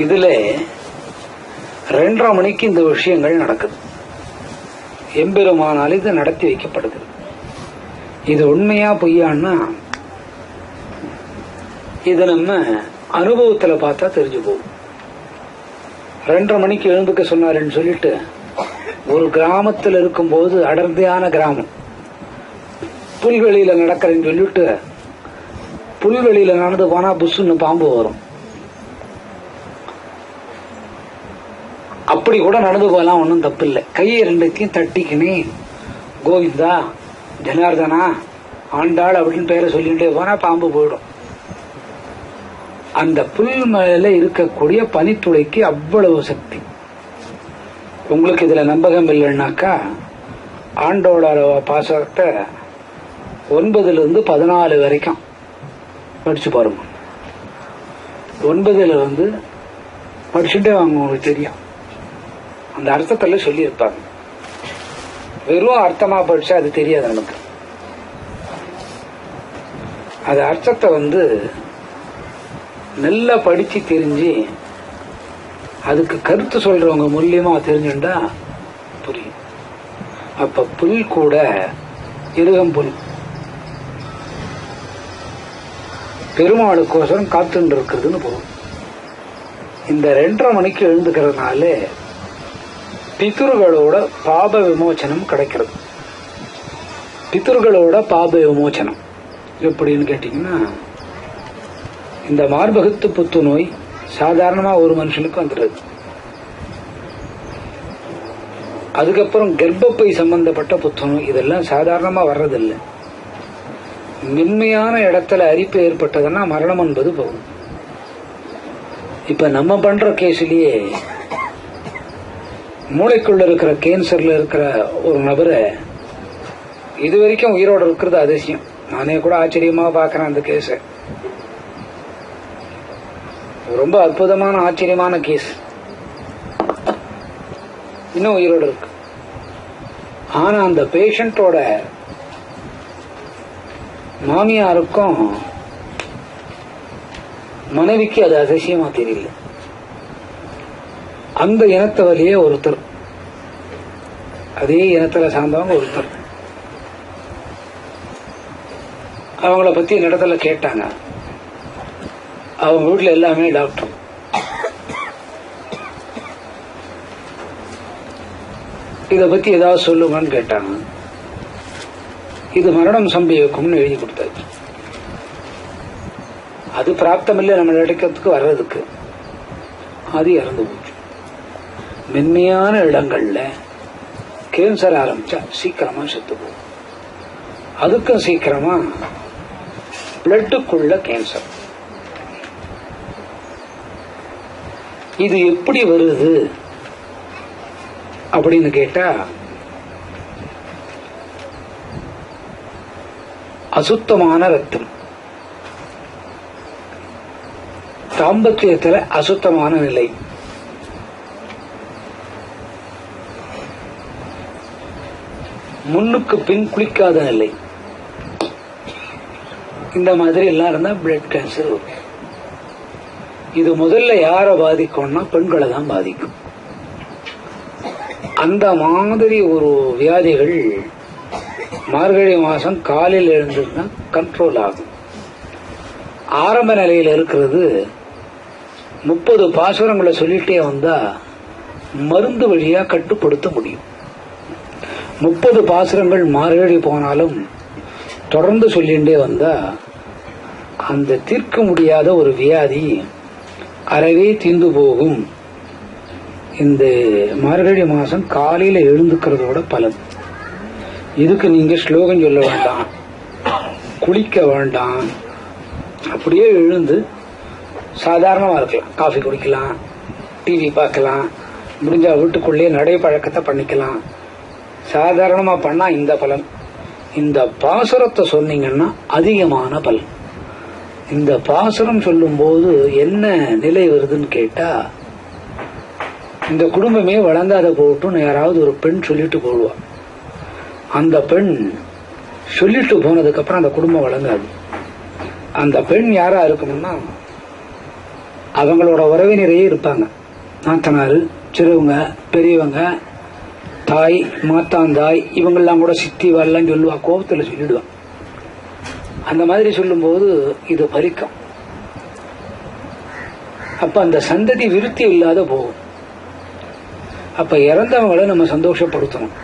இதுல 2:30 மணிக்கு இந்த விஷயங்கள் நடக்குது. எம்பெருமானால் இது நடத்தி வைக்கப்படுது. இது உண்மையா பொய்யான்னா இது நம்ம அனுபவத்துல பார்த்தா தெரிஞ்சு போகும். 2:30 மணிக்கு எழுந்துக்க சொன்னாருன்னு சொல்லிட்டு ஒரு கிராமத்தில் இருக்கும்போது, அடர்த்தியான கிராமம், புல்வெளியில நடக்கிறேன்னு சொல்லிட்டு புல்வெளியில நடந்து போனா புஷ்ஷுன்னு பாம்பு வரும். அப்படி கூட நடந்து போகலாம், ஒன்றும் தப்பு இல்லை. கையை 2த்தையும் தட்டிக்கினே கோவிந்தா, ஜனார்தனா, ஆண்டாள் அப்படின்னு பேரை சொல்லிட்டே போனா பாம்பு போயிடும். அந்த புல் மேல இருக்கக்கூடிய பனித்துளைக்கு அவ்வளவு சக்தி. உங்களுக்கு இதுல நம்பகம் இல்லைன்னாக்கா ஆண்டோட பாசத்தை 9 to 14 வரைக்கும் படிச்சு பாருங்க. 9 படிச்சுட்டே வாங்க, உங்களுக்கு தெரியும். அந்த அர்த்தத்துல சொல்லி இருப்பாங்க. வெறும் அர்த்தமா படிச்சா அது தெரியாது நமக்கு. அது அர்த்தத்தை நல்லா படிச்சு தெரிஞ்சு அதுக்கு கருத்து சொல்றவங்க மூலியமா தெரிஞ்சுட்டா புரியும். அப்ப புல் கூட இருகம்புல் பெருமாளுக்கோசரம் காத்துட்டு இருக்கிறதுன்னு போகும். இந்த 2:30 மணிக்கு எழுந்துக்கிறதுனால பித்ருகளோட பாப விமோச்சனம் கிடைக்கிறது. பித்ருகளோட பாப விமோச்சனம் எப்படின்னு கேட்டீங்கன்னா, இந்த மார்பகத்து புத்துநோய் சாதாரணமா ஒரு மனுஷனுக்கு வந்துடுது. அதுக்கப்புறம் கர்ப்பப்பை சம்பந்தப்பட்ட புத்துநோய், இதெல்லாம் சாதாரணமா வர்றதில்லை. மென்மையான இடத்துல அரிப்பு ஏற்பட்டதுன்னா மரணம் என்பது போகும். இப்ப நம்ம பண்ற கேஸ்லயே மூளைக்குள்ள இருக்கிற கேன்சர்ல இருக்கிற ஒரு நபரை இது வரைக்கும் உயிரோடு இருக்கிறது அதிசயம். நானே கூட ஆச்சரியமா பாக்கிறேன் அந்த கேஸ. ரொம்ப அற்புதமான ஆச்சரியமான கேஸ். இன்னும் உயிரோடு இருக்கு. ஆனா அந்த பேஷண்டோட மாமியாருக்கும் மனைவிக்கு அது அதிசயமா தெரியல. அந்த இனத்தவரையே ஒருத்தர், அதே இனத்துல சார்ந்தவங்க ஒருத்தர், அவங்கள பத்தி இந்த இடத்துல கேட்டாங்க. அவங்க வீட்டுல எல்லாமே டாக்டர். இத பத்தி ஏதாவது சொல்லுங்கன்னு கேட்டாங்க. இது மரணம் சம்பவிக்கும்னு எழுதி கொடுத்தாச்சு. அது பிராப்தமில்லை நம்ம நடக்கிறதுக்கு வர்றதுக்கு. அது இறந்து போச்சு. மென்மையான இடங்கள்ல கேன்சர் ஆரம்பிச்சா சீக்கிரமா செத்து போகும். அதுக்கும் சீக்கிரமா பிளட்டுக்குள்ள கேன்சர். இது எப்படி வருது அப்படின்னு கேட்டா, அசுத்தமான ரத்தம், தாம்பத்தியத்துல அசுத்தமான நிலை, முன்னுக்கு பின் குளிக்காத நிலை, இந்த மாதிரி எல்லாம் இருந்தா பிளட் கேன்சர் வரும். இது முதல்ல யார பாதிக்கும்னா பெண்களை தான் பாதிக்கும். அந்த மாதிரி ஒரு வியாதிகள் மார்கழி மாசம் காலையில் எழுந்ததுன்னா கண்ட்ரோல் ஆகும். ஆரம்ப நிலையில் இருக்கிறது 30 பாசுரங்களை சொல்லிட்டே வந்தா மருந்து வழியா கட்டுப்படுத்த முடியும். 30 பாசுரங்கள் மார்கழி போனாலும் தொடர்ந்து சொல்லிட்டே வந்தா அந்த தீர்க்க முடியாத ஒரு வியாதி அறவே தீர்ந்து போகும். இந்த மார்கழி மாசம் காலையில எழுந்துக்கிறதோட பலன். இதுக்கு நீங்க ஸ்லோகம் சொல்ல வேண்டாம், குளிக்க வேண்டாம். அப்படியே எழுந்து சாதாரணமா இருக்கலாம். காஃபி குடிக்கலாம், டிவி பார்க்கலாம், முடிஞ்சா வீட்டுக்குள்ளேயே நடை பழக்கத்தை பண்ணிக்கலாம். சாதாரணமா பண்ணா இந்த பலன். இந்த பாசுரத்தை சொன்னீங்கன்னா அதிகமான பலன். இந்த பாசுரம் சொல்லும் போது என்ன நிலை வருதுன்னு கேட்டா, இந்த குடும்பமே வழங்காத போட்டும் யாராவது ஒரு பெண் சொல்லிட்டு போடுவா. அந்த பெண் சொல்லிட்டு போனதுக்கு அப்புறம் அந்த குடும்பம் வழங்காது. அந்த பெண் யாரா இருக்கணும்னா அவங்களோட உறவினரையே இருப்பாங்க. நாத்தனாரு, சிறுவங்க, பெரியவங்க, தாய், மாத்தாந்தாய், இவங்கெல்லாம் கூட சித்தி வரலாம் சொல்லுவா. கோபத்துல சொல்லிடுவா. அந்த மாதிரி சொல்லும் போது இது பலிக்கும். அப்ப அந்த சந்ததி விருத்தி இல்லாத போகும். அப்ப இறந்தவங்களை நம்ம சந்தோஷப்படுத்தணும்.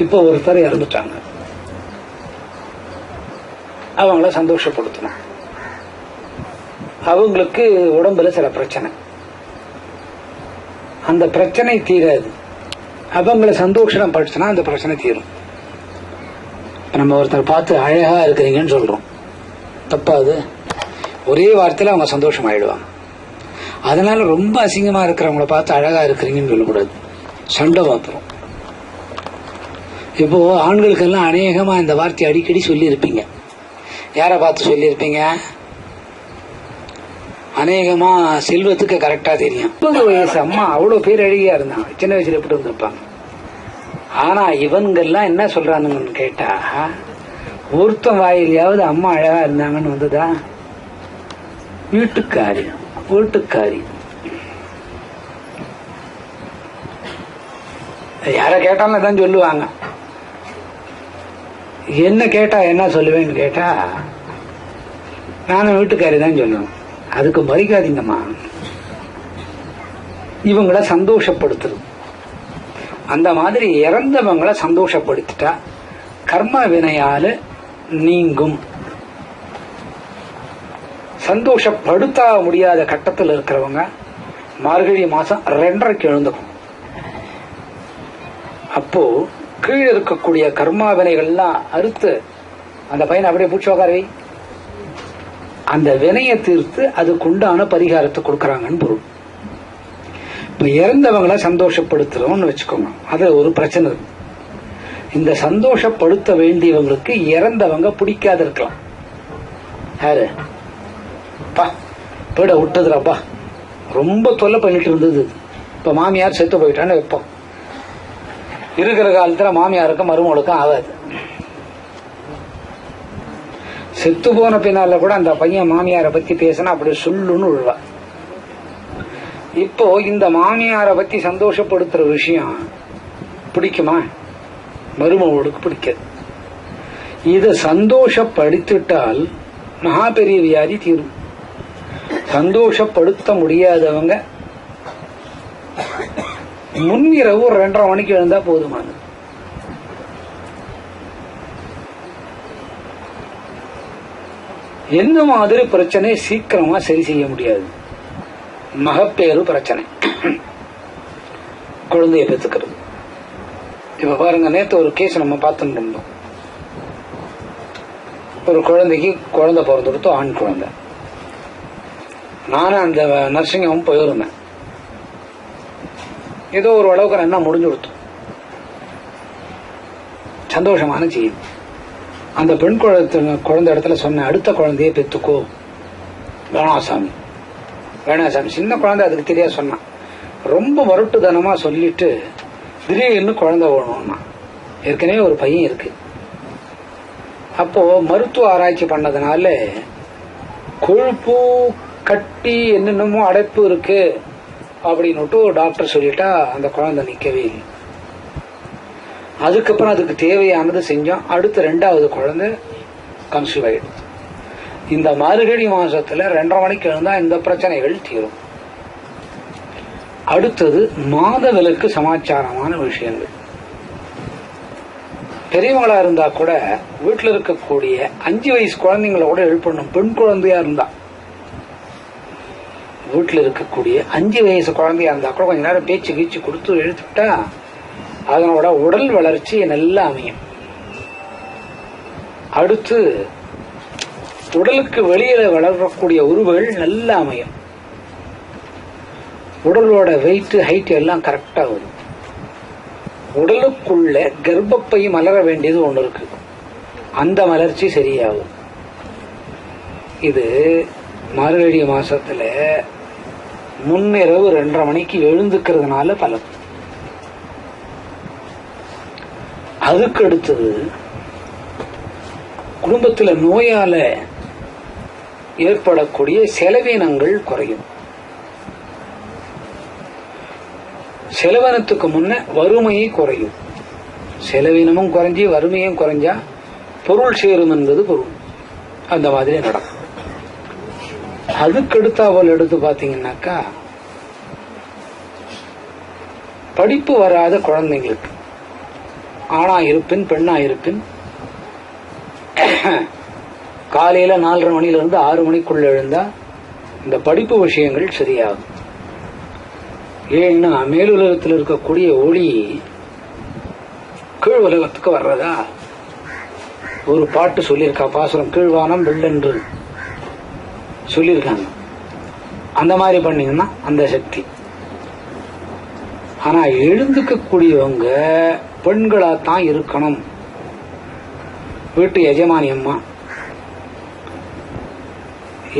இப்ப ஒருத்தர் இறந்துட்டாங்க, அவங்கள சந்தோஷப்படுத்தணும். அவங்களுக்கு உடம்புல சில பிரச்சனை, அந்த பிரச்சனை தீராது. அவங்கள சந்தோஷம் படுத்தினா அந்த பிரச்சனை தீரும். நம்ம ஒருத்தர் பார்த்து அழகா இருக்கிறீங்கன்னு சொல்றோம், தப்பாது. ஒரே வார்த்தையில அவங்க சந்தோஷம் ஆயிடுவாங்க. அதனால ரொம்ப அசிங்கமா இருக்கிறவங்கள பார்த்து அழகா இருக்கிறீங்கன்னு சொல்லக்கூடாது, சண்டை பார்த்துரும். இப்போ ஆண்களுக்கெல்லாம் அநேகமா இந்த வார்த்தை அடிக்கடி சொல்லி இருப்பீங்க. யார பார்த்து சொல்லி இருப்பீங்க? அநேகமா செல்வத்துக்கு கரெக்டா தெரியும். 30 வயசு அம்மா அவ்வளவு பேர் அழகியா இருந்தாங்க, சின்ன வயசுல எப்படி இருந்திருப்பாங்க. ஆனா இவங்கெல்லாம் என்ன சொல்றானுங்கன்னு கேட்டா, ஒருத்தன் வாயிலையாவது அம்மா அழகா இருந்தாங்கன்னு வந்ததா? வீட்டுக்காரி, வீட்டுக்காரி. யார கேட்டாலும் தான் சொல்லுவாங்க. என்ன கேட்டா என்ன சொல்லுவேன்னு கேட்டா, நானும் வீட்டுக்காரி தான் சொல்லுவேன். அதுக்கு மறிக்காதீங்கம்மா. இவங்கள சந்தோஷப்படுத்துறது. அந்த மாதிரி இறந்தவங்களை சந்தோஷப்படுத்திட்டா கர்ம வினையால நீங்கும். சந்தோஷப்படுத்த முடியாத கட்டத்தில் இருக்கிறவங்க மார்கழி மாசம் 2:30 எழுந்துக்கும். அப்போ கீழே இருக்கக்கூடிய கர்மா வினைகள்லாம் அறுத்து அந்த பையனை அப்படியே பூச்சோகாரவை அந்த வினையை தீர்த்து அதுக்குண்டான பரிகாரத்தை கொடுக்கறாங்கன்னு பொருள். இப்ப இறந்தவங்களை சந்தோஷப்படுத்துறோம்னு வச்சுக்கோங்க, அது ஒரு பிரச்சனை. இந்த சந்தோஷப்படுத்த வேண்டியவங்களுக்கு இறந்தவங்க பிடிக்காது இருக்கலாம். யாரு பா போயிட விட்டதுராப்பா, ரொம்ப தொல்லை பண்ணிட்டு இருந்தது. இப்ப மாமியார் செத்து போயிட்டான்னு வைப்போம். இருக்கிற காலத்துல மாமியாருக்கும் மருமகளுக்கும் ஆகாது. செத்து போன பின்னால கூட அந்த பையன் மாமியாரை பத்தி பேசினா அப்படி சொல்லுன்னு விழுவா. இப்போ இந்த மாமியாரை பத்தி சந்தோஷப்படுத்துற விஷயம் பிடிக்குமா? மருமகளுக்கு பிடிக்காது. இத சந்தோஷப்படுத்திட்டால் மகா பெரிய வியாதி தீரும். சந்தோஷப்படுத்த முடியாதவங்க முன்னிரவு ஒரு 2:30 மணிக்கு எழுந்தா போதுமானது. என்ன மாதிரி பிரச்சனை சீக்கிரமா சரி செய்ய முடியாது? மகப்பேறு பிரச்சனை, குழந்தைய பெற்றுக்கிறது. இப்ப பாருங்க, நேத்து ஒரு கேஸ் நம்ம பார்த்துட்டு இருந்தோம். ஒரு குழந்தைக்கு குழந்தை பிறந்துடுத்து, ஆண் குழந்தை. நானும் அந்த நர்சிங் ஹோம் போயிருந்தேன். ஏதோ ஒரு அளவுக்கு என்ன முடிஞ்சு கொடுத்தோம். சந்தோஷமான செய்தி. அந்த பெண் குழந்தை இடத்துல சொன்ன, அடுத்த குழந்தைய பெத்துக்கோ. வேணாசாமி வேணாசாமி, சின்ன குழந்தை, அதுக்கு தெரியாது சொன்னான். ரொம்ப மருட்டுத்தனமா சொல்லிட்டு திடீர்னு குழந்தை வேணும்னா, ஏற்கனவே ஒரு பையன் இருக்கு. அப்போ மருத்துவ ஆராய்ச்சி பண்ணதுனால கொழுப்பு கட்டி என்னென்னமோ அடைப்பு இருக்கு அப்படின்னு டாக்டர் சொல்லிட்டா அந்த குழந்தை நிக்கவே இல்லை. அதுக்கப்புறம் அதுக்கு தேவையானது செஞ்சோம். அடுத்த 2வது குழந்தை கன்சீவ் ஆயிடுது. இந்த மார்கழி மாசத்துல 2:30 மணிக்கு எழுந்தா இந்த பிரச்சனைகள் தீரும். அடுத்தது மாதவிலக்கு சமாச்சாரமான விஷயங்கள். பெரியவங்களா இருந்தா கூட வீட்டுல இருக்கக்கூடிய 5 வயசு குழந்தைங்களை கூட எழுப்பணும். பெண் குழந்தையா இருந்தா, வீட்டுல இருக்கக்கூடிய 5 வயசு குழந்தையா இருந்தா கூட கொஞ்ச நேரம் பேச்சு கீச்சு கொடுத்து எழுத்துட்டா அதனோட உடல் வளர்ச்சி நல்லா அமையும். அடுத்து உடலுக்கு வெளியில வளரக்கூடிய உருவங்கள் நல்லா அமையும். உடலோட வெயிட் ஹைட் எல்லாம் கரெக்டா வரும். உடலுக்குள்ள கர்ப்பப்பை மலர வேண்டியது ஒண்ணு இருக்கு, அந்த மலர்ச்சி சரியாகும். இது மார்கழி மாசத்துல முன்னிரவு 2:30 மணிக்கு எழுந்துக்கிறதுனால பலன். அதுக்கு அடுத்தது குடும்பத்துல நோயால ஏற்படக்கூடிய செலவினங்கள் குறையும். செலவினத்துக்கு முன்ன வறுமையை குறையும். செலவினமும் குறைஞ்சி வறுமையும் குறைஞ்சா பொருள் சேரும் என்பது பொருள். அந்த மாதிரி நடக்கும். அதுக்கடுத்தாவல் எடுத்து பாத்தீங்கன்னாக்கா, படிப்பு வராத குழந்தைங்களுக்கு, ஆணா இருப்பின் பெண்ணா இருப்பின், காலையில 4:30 மணிலிருந்து 6 மணிக்குள்ள எழுந்தா இந்த படிப்பு விஷயங்கள் சரியாகும். ஏன்னா மேலுலகத்தில் இருக்கக்கூடிய ஒளி கீழ் உலகத்துக்கு வர்றதா ஒரு பாட்டு சொல்லியிருக்கா. பாசுரம், கீழ்வானம் வெள்ளென்று சொல்லியிருக்காங்க. அந்த மாதிரி பண்ணீங்கன்னா அந்த சக்தி. ஆனா எழுந்துக்க கூடியவங்க பெண்களா தான் இருக்கணும். வீட்டு எஜமானி அம்மா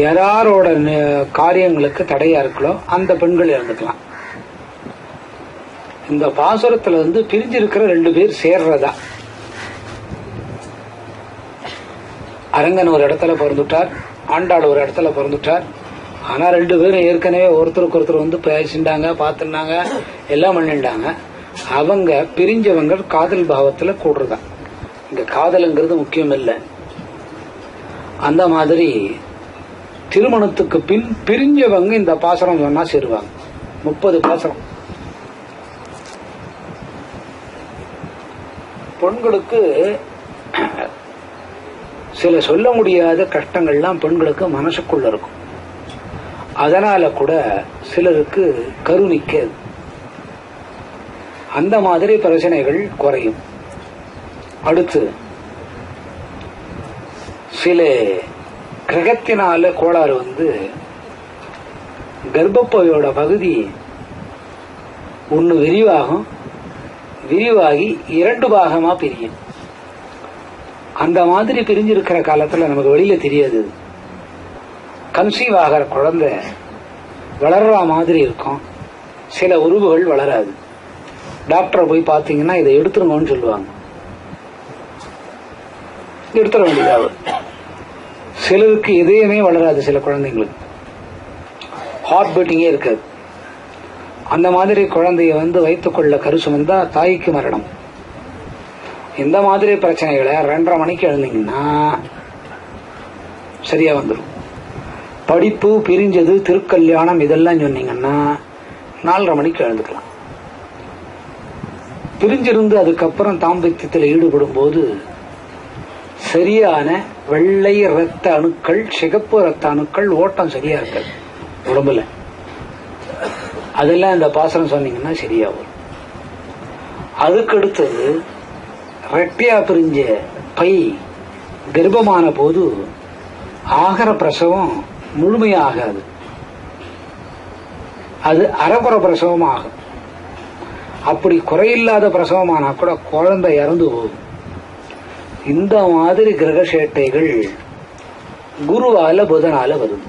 யாரோட காரியங்களுக்கு தடையா இருக்கலோ அந்த பெண்கள் இருந்துக்கலாம். இந்த பாசுரத்துல பிரிஞ்சிருக்கிற 2 பேர் சேர்றதா. அரங்கன் ஒரு இடத்துல பிறந்துட்டார், ஆண்டாள் ஒரு இடத்துல பிறந்துட்டார். ஆனா 2 பேரும் ஏற்கனவே ஒருத்தருக்கு ஒருத்தர் பேசிண்டாங்க, பாத்துனாங்க, எல்லாம் பண்ணிட்டாங்க. அவங்க பிரிஞ்சவங்க காதல் பாவத்துல கூடுறதா. இங்க காதலுங்கிறது முக்கியம் இல்லை. அந்த மாதிரி திருமணத்துக்கு பின் பிரிஞ்சவங்க இந்த பாசனம் சொன்னா சேருவாங்க. 30 பாசனம். பெண்களுக்கு சில சொல்ல முடியாத கஷ்டங்கள்லாம் பெண்களுக்கு மனசுக்குள்ள இருக்கும். அதனால கூட சிலருக்கு கருணிக்காது. அந்த மாதிரி பிரச்சனைகள் குறையும். அடுத்து சில கிரகத்தினால கோளாறு கர்ப்பப்பையோட பகுதி ஒன்னு விரிவாகும், விரிவாகி 2 பாகமா பிரியும். அந்த மாதிரி பிரிஞ்சிருக்கிற காலத்துல நமக்கு வெளியில தெரியாது. கன்சீவ் ஆகிற குழந்தை வளர்ற மாதிரி இருக்கும், சில உருவுகள் வளராது. டாக்டரை போய் பார்த்தீங்கன்னா இதை எடுத்துருங்கன்னு சொல்லுவாங்க, எடுத்துட வேண்டியதாக. சிலருக்கு எதையுமே வளராது, சில குழந்தைங்களுக்கு ஹார்ட் பீட்டிங்கே இருக்காது. அந்த மாதிரி குழந்தைய வைத்துக் கொள்ள கரு சுமந்தா தாய்க்கு மரணம். இந்த மாதிரி பிரச்சனைகளை 2:30 மணிக்கு எழுந்தீங்கன்னா சரியா வந்துடும். படிப்பு, பிரிஞ்சது, திருக்கல்யாணம் இதெல்லாம் சொன்னீங்கன்னா 4:30 மணிக்கு எழுந்துக்கலாம். பிரிஞ்சிருந்து அதுக்கப்புறம் தாம்பத்தியத்தில் ஈடுபடும் போது சரியான வெள்ளை இரத்த அணுக்கள், சிகப்பு இரத்த அணுக்கள் ஓட்டம் சரியா இருக்காது உடம்புல. அதெல்லாம் இந்த பாசனம் சொன்னீங்கன்னா சரியா வரும். அதுக்கு அடுத்தது ரெட்டையா பிரிஞ்ச பை கர்ப்பமான போது ஆகிற பிரசவம் முழுமையா ஆகாது, அது அரைக்குறை பிரசவம் ஆகும். அப்படி குறையில்லாத பிரசவமானா கூட குழந்தை இறந்து போகும். இந்த மாதிரி கிரக சேட்டைகள் குருவால புதனால வருது.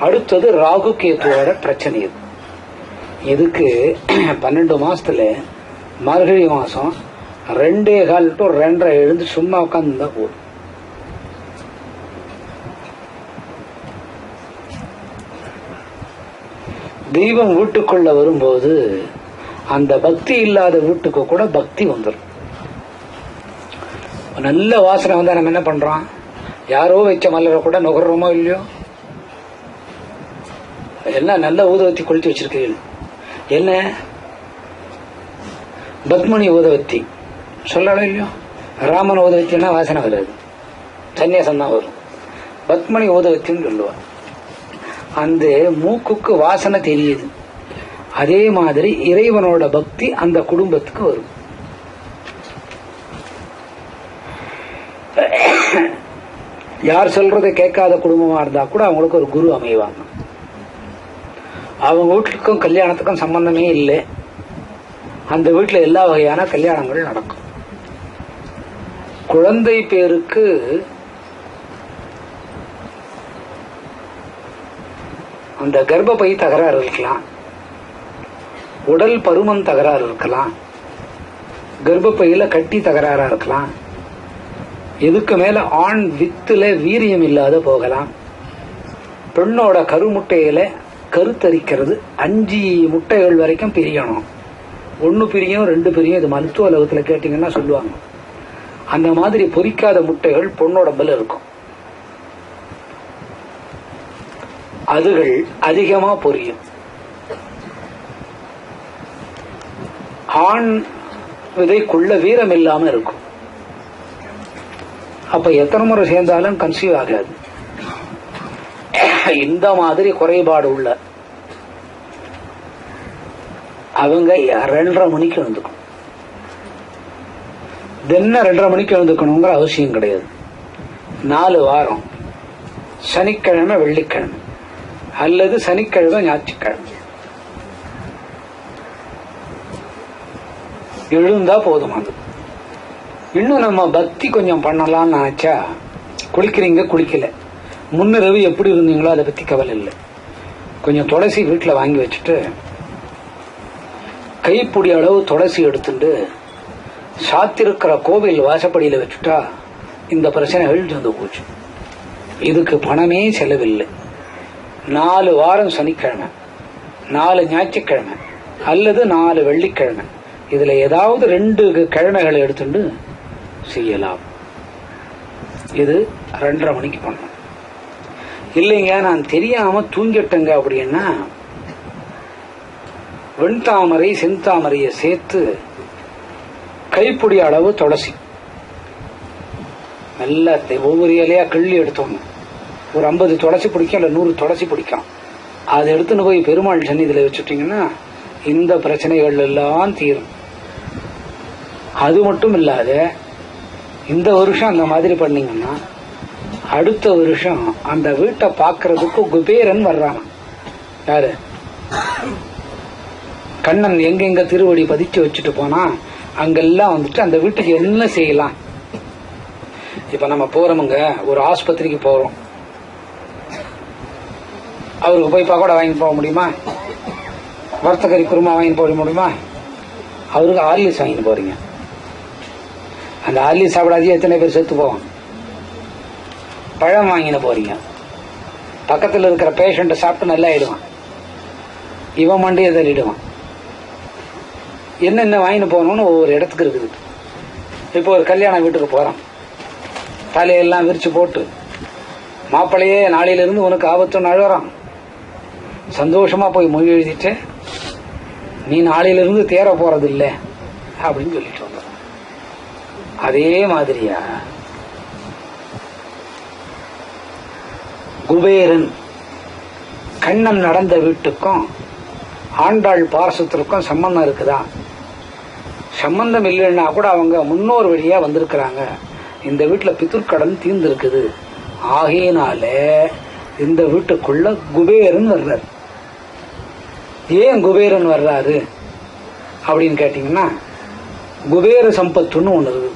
அடுத்தது ராகு கேத்துவோட பிரச்சனை. இதுக்கு 12 மாசத்துல மார்கழி மாசம் 2:15 to 2:30 எழுந்து சும்மா உட்காந்துருந்தா போதும். தெய்வம் வீட்டுக்குள்ள வரும்போது அந்த பக்தி இல்லாத வீட்டுக்கு கூட பக்தி வந்துடும். நல்ல வாசனை வந்தா நம்ம என்ன பண்றோம், யாரோ வச்ச மலரை கூட நுகர்றோமோ இல்லையோ. எல்லாம் நல்ல ஊதுவத்தி கொளுத்தி வச்சிருக்கீர்கள். என்ன பத்மணி ஊதுவத்தி சொல்லலாம் இல்லையோ. ராமன் ஊதுவத்தின்னா வாசனை வராது, சன்னியாசம் தான் வரும். பத்மணி ஊதுவத்தின்னு சொல்லுவா. அந்த மூக்குக்கு வாசனை தெரியுது. அதே மாதிரி இறைவனோட பக்தி அந்த குடும்பத்துக்கு வரும். யார் சொல்றதை கேட்காத குடும்பமா இருந்தா கூட அவங்களுக்கு ஒரு குரு அமைவாங்க. அவங்க வீட்டுக்கும் கல்யாணத்துக்கும் சம்பந்தமே இல்லை, அந்த வீட்டுல எல்லா வகையான கல்யாணங்கள் நடக்கும். குழந்தை பேருக்கு அந்த கர்ப்பப்பை தகராறு இருக்கலாம், உடல் பருமன் தகராறு இருக்கலாம், கர்ப்பப்பையில கட்டி தகராறா இருக்கலாம், எதுக்கு மேல ஆண் வித்துல வீரியம் இல்லாத போகலாம், பெண்ணோட கருமுட்டையில கருத்தரிக்கிறது 5 முட்டைகள் வரைக்கும் பிரியணும். 1 பிரியும் 2 பிரியும். இது மருத்துவ உலகத்துல கேட்டீங்கன்னா சொல்லுவாங்க. அந்த மாதிரி பொரிக்காத முட்டைகள் பொண்ணோடம்புல இருக்கும். அதுகள் அதிகமா பொரியும். ஆண் விதைக்குள்ள வீரம் இல்லாம இருக்கும். அப்ப எத்தனை முறை சேர்ந்தாலும் கன்சீவ் ஆகாது. இந்த மாதிரி குறைபாடு உள்ள அவங்க 2:30 மணிக்கு எழுந்துக்கணும். தினம் 2:30 மணிக்கு எழுந்துக்கணுங்கிற அவசியம் கிடையாது. 4 வாரம் சனிக்கிழமை வெள்ளிக்கிழமை அல்லது சனிக்கிழமை ஞாயிற்றுக்கிழமை எழுந்தா போதுமானது. இன்னும் நம்ம பக்தி கொஞ்சம் பண்ணலாம்னு நினைச்சா, குளிக்கிறீங்க குளிக்கல, முன்னிரவு எப்படி இருந்தீங்களோ அதை பத்தி கவலை இல்லை. கொஞ்சம் துளசி வீட்டுல வாங்கி வச்சுட்டு கைப்பிடி அளவு துளசி எடுத்துட்டு சாத்திருக்கிற கோவில் வாசப்படியில வச்சுட்டா இந்த பிரச்சனைகள் தந்து போச்சு. இதுக்கு பணமே செலவில்லை. 4 வாரம் சனிக்கிழமை, 4 ஞாயிற்றுக்கிழமை அல்லது 4 வெள்ளிக்கிழமை, இதுல ஏதாவது 2 கிழமைகளை எடுத்துட்டு செய்யலாம். இது 2:30 மணிக்கு பண்ணணும். இல்லைங்க நான் தெரியாம தூங்கிட்டங்க அப்படின்னா வெண்தாமரை செந்தாமரையை சேர்த்து கைப்பிடி அளவு துளசி நல்லா ஒவ்வொரு இலையா கிள்ளி எடுத்தோம். ஒரு 50 துளசி பிடிக்கும் இல்ல 100 துளசி பிடிக்கும். அதை எடுத்துன்னு போய் பெருமாள் சன்னிதியில வச்சுட்டீங்கன்னா இந்த பிரச்சனைகள் எல்லாம் தீரும். அது மட்டும் இல்லாத இந்த வருஷம் அந்த மாதிரி பண்ணீங்கன்னா அடுத்த வருஷம் அந்த வீட்டை பாக்குறதுக்கு குபேரன் வர்றாங்க. யாரு? கண்ணன் எங்கெங்க திருவடி பதிச்சு வச்சுட்டு போனா அங்கெல்லாம் வந்துட்டு அந்த வீட்டுக்கு என்ன செய்யலாம். இப்ப நம்ம போறோமுங்க, ஒரு ஆஸ்பத்திரிக்கு போறோம், அவருக்கு போய் பக்கோடா வாங்கி போக முடியுமா? வர்த்தகரி குருமா வாங்கி போக முடியுமா? அவருக்கு ஆர்லிஸ் வாங்கி போறீங்க. அந்த ஆர்லிஸ் சாப்பிடாதே எத்தனை பேர் செத்து போவான். பழம் வாங்கின போறீங்க, பக்கத்தில் இருக்கிற பேஷண்ட்டை சாப்பிட்டு நல்லா ஆயிடுவான், இவன் மண்டியை தள்ளிடுவான். என்னென்ன வாங்கிட்டு போகணும்னு ஒவ்வொரு இடத்துக்கு இருக்குது. இப்போ ஒரு கல்யாண வீட்டுக்கு போறான், தலையெல்லாம் விரிச்சு போட்டு மாப்பிள்ளையே நாளையிலிருந்து உனக்கு ஆபத்துன்னு அழுகிறான். சந்தோஷமா போய் மொழி எழுதிட்டு நீ நாளையிலிருந்து தேர போறது இல்லை அப்படின்னு சொல்லிட்டு வந்தான். அதே மாதிரியா குபேரன் கண்ணன் நடந்த வீட்டுக்கும் ஆண்டாள் பாரசத்திற்கும் சம்பந்தம் இருக்குதா? சம்பந்தம் இல்லைன்னா கூட அவங்க முன்னோர் வழியா வந்திருக்கிறாங்க. இந்த வீட்டுல பிதுர்க்கடன் தீர்ந்து இருக்குது. ஆகையினால இந்த வீட்டுக்குள்ள குபேரன் வர்றாரு. ஏன் குபேரன் வர்றாரு அப்படின்னு கேட்டீங்கன்னா, குபேர சம்பத்துன்னு ஒண்ணு இருக்கு.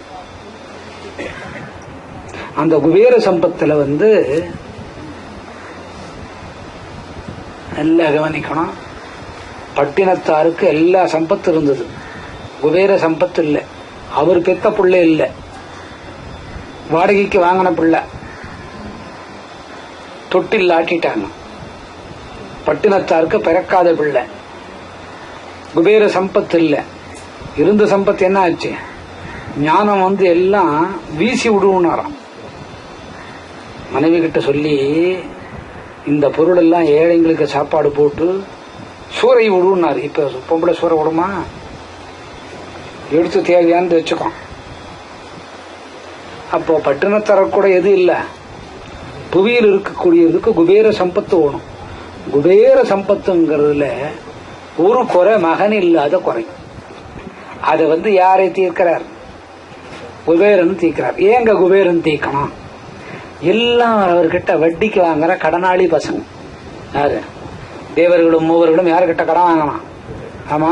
அந்த குபேர சம்பத்துல நல்லா கவனிக்கணும். பட்டினத்தாருக்கு எல்லா சம்பத்து இருந்தது, குபேர சம்பத்து இல்ல. அவர் பெத்த பிள்ளை இல்ல, வாடகைக்கு வாங்கின பிள்ளை, தொட்டில் ஆட்டிட்டாங்க. பட்டினத்தாருக்கு பிறக்காத பிள்ளை, குபேர சம்பத்து இல்ல. இருந்த சம்பத்து என்ன ஆச்சு? ஞானம் எல்லாம் வீசி விடுனாராம். மனைவி கிட்ட சொல்லி இந்த பொருள் எல்லாம் ஏழைங்களுக்கு சாப்பாடு போட்டு சூறை விடுனாரு. இப்ப பொம்பளை சூறை விடுமா? எடுத்து தேவையானது வச்சுக்கோ. அப்போ பட்டினத்தர கூட எது இல்ல, புவியில் இருக்கக்கூடியதுக்கு குபேர சம்பத்து வேணும். குபேர சம்பத்துங்கிறதுல ஒரு குறை மகன் இல்லாத குறை. அதை யாரை தீர்க்கிறார்? குபேரன் தீர்க்கிறார். ஏங்க குபேரன் தீர்க்கணும்? எல்லாம் அவர்கிட்ட வட்டிக்கு வாங்குற கடனாளி பசங்க. யாரு? தேவர்களும் மூவர்களும் யாருக்கிட்ட கடன் வாங்கலாம்? ஆமா,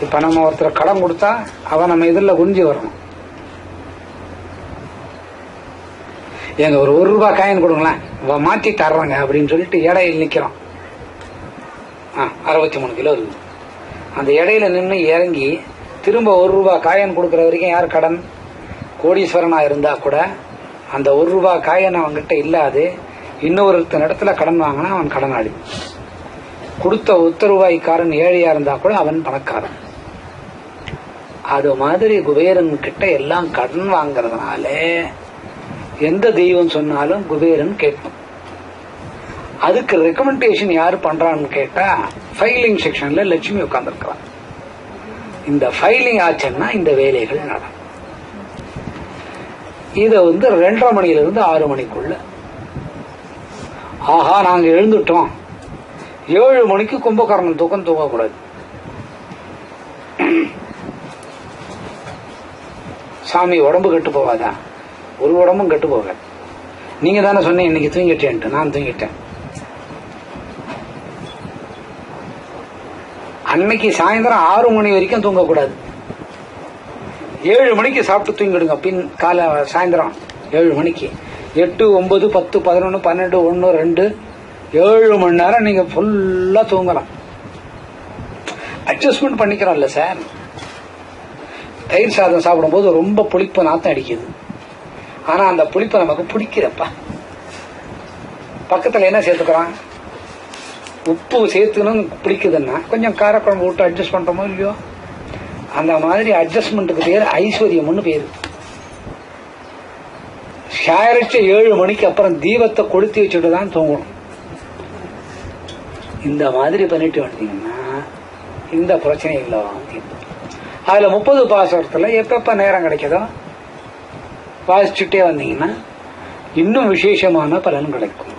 இப்ப நம்ம ஒருத்தர் கடன் கொடுத்தா அவன் நம்ம எதிரில் குனிஞ்சு வரணும். எங்க ஒரு ரூபாய் காயின் கொடுங்களேன், மாற்றி தர்றாங்க அப்படின்னு சொல்லிட்டு இடையில நிக்கிறோம். 63 கிலோ இருக்கு. அந்த இடையில நின்று இறங்கி திரும்ப ரூபாய் காயின் கொடுக்கற வரைக்கும் யார் கடன்? கோடீஸ்வரனா இருந்தா கூட அந்த ரூபாய் காயின் அவன்கிட்ட இல்லாது இன்னொருத்தன் இடத்துல கடன் வாங்கினா அவன் கடனாளி. கொடுத்த உத்தரவாய்க்காரன் ஏழையா இருந்தா கூட அவன் பணக்காரன். அது மாதிரி குபேரன் கிட்ட எல்லாம் கடன் வாங்கறதுனால எந்த தெய்வம் சொன்னாலும் குபேரன் கேட்கும். அதுக்கு ரெக்கமெண்டேஷன் யாரு பண்றான்னு கேட்டா, ஃபைலிங் செக்ஷன்ல லட்சுமி உட்கார்ந்துருக்கிறான். இந்த ஃபைலிங் ஆச்சுன்னா இந்த வேலைகள் நடக்கும். இத 2:30 மணியிலிருந்து 6 மணிக்குள்ள. ஆஹா, நாங்க எழுந்துட்டோம். 7 மணிக்கு கும்பகர்ணன் தூக்கம் தூங்கக்கூடாது. சாமி உடம்பு கெட்டு போவாதா? ஒரு உடம்பும் கெட்டு போக. நீங்க தானே சொன்னீங்க இன்னைக்கு தூங்கிட்டேன்ட்டு. நான் தூங்கிட்டேன். அன்னைக்கு சாயந்தரம் 6 மணி வரைக்கும் தூங்கக்கூடாது. 7 மணிக்கு சாப்பிட்டு தூங்கிடுங்க. காலை சாயந்தரம் 7 மணிக்கு 8, 9, 10, 11, 12, 1, 2, 7 மணி நேரம் நீங்க ஃபுல்லா தூங்கலாம். அட்ஜஸ்ட்மெண்ட் பண்ணிக்கிறோம்ல சார். தயிர் சாதம் சாப்பிடும் போது ரொம்ப புளிப்பு நாத்தம் அடிக்குது. ஆனா அந்த புளிப்பை நமக்கு பிடிக்கிறப்பா. பக்கத்துல என்ன சேர்த்துக்கிறான்? உப்பு சேர்த்துக்கணும் பிடிக்குதுன்னா கொஞ்சம் காரக்குழம்பு விட்டு அட்ஜஸ்ட் பண்றோமோ இல்லையோ? அந்த மாதிரி அட்ஜஸ்ட்மெண்ட்டுக்கு பேர் ஐஸ்வர்யம்னு பேரு. ஷாயரிச்ச 7 மணிக்கு அப்புறம் தீபத்தை கொளுத்தி வச்சுட்டு தான் தூங்கணும். இந்த மாதிரி பண்ணிட்டு வந்தீங்கன்னா இந்த பிரச்சனை இல்லாம தீர்ந்து. அதுல 30 பாசத்துல எப்ப நேரம் கிடைக்குதோ வாசிச்சுட்டே வந்தீங்கன்னா இன்னும் விசேஷமான பலன் கிடைக்கும்.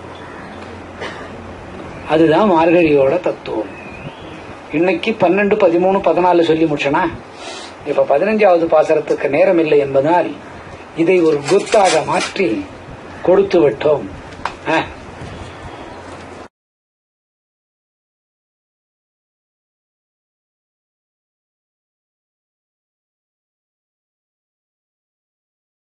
அதுதான் மார்கழியோட தத்துவம். இன்னைக்கு 12, 13, 14 சொல்லி முடிச்சனா, இப்ப 15வது பாசரத்துக்கு நேரம் இல்லை என்பதால் இதை ஒரு குத்தாக மாற்றி கொடுத்து விட்டோம்.